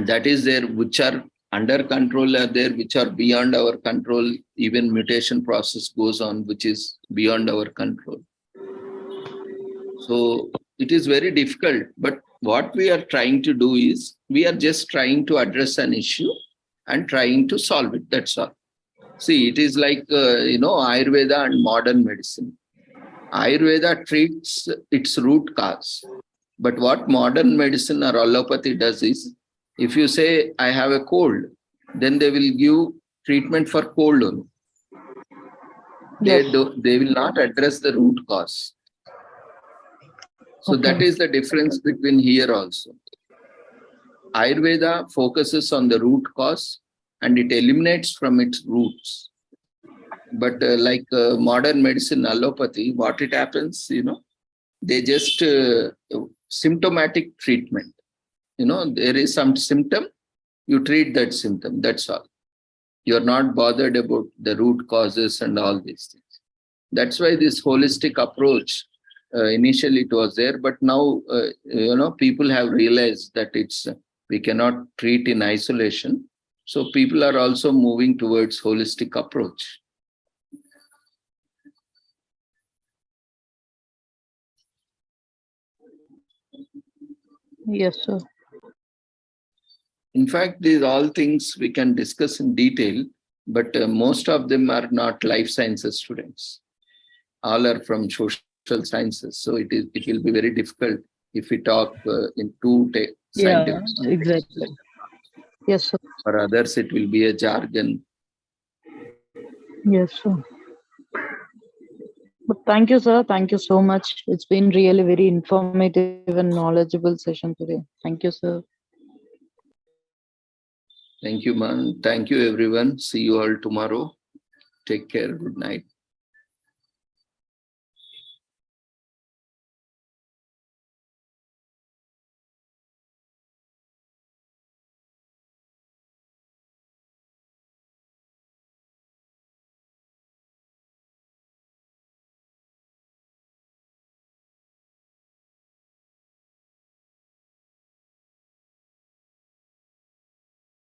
Speaker 1: that is there, which are under control are there, which are beyond our control. Even mutation process goes on, which is beyond our control. So it is very difficult. But what we are trying to do is, we are just trying to address an issue and trying to solve it. That's all. See, it is like, Ayurveda and modern medicine. Ayurveda treats its root cause. But what modern medicine or allopathy does is, if you say, I have a cold, then they will give treatment for cold only.
Speaker 4: Yes.
Speaker 1: They will not address the root cause. So that is the difference between here also. Ayurveda focuses on the root cause and it eliminates from its roots. But like modern medicine, allopathy, what it happens, they just symptomatic treatment. There is some symptom, you treat that symptom, that's all. You're not bothered about the root causes and all these things. That's why this holistic approach, initially it was there, but now, people have realized that we cannot treat in isolation. So people are also moving towards holistic approach.
Speaker 4: Yes, sir.
Speaker 1: In fact, these all things we can discuss in detail, but most of them are not life sciences students. All are from social sciences. So it will be very difficult if we talk in two scientific.
Speaker 4: Exactly. Yes, sir.
Speaker 1: For others, it will be a jargon.
Speaker 4: Yes, sir. But thank you, sir. Thank you so much. It's been really very informative and knowledgeable session today. Thank you, sir.
Speaker 1: Thank you, man. Thank you, everyone. See you all tomorrow. Take care. Good night.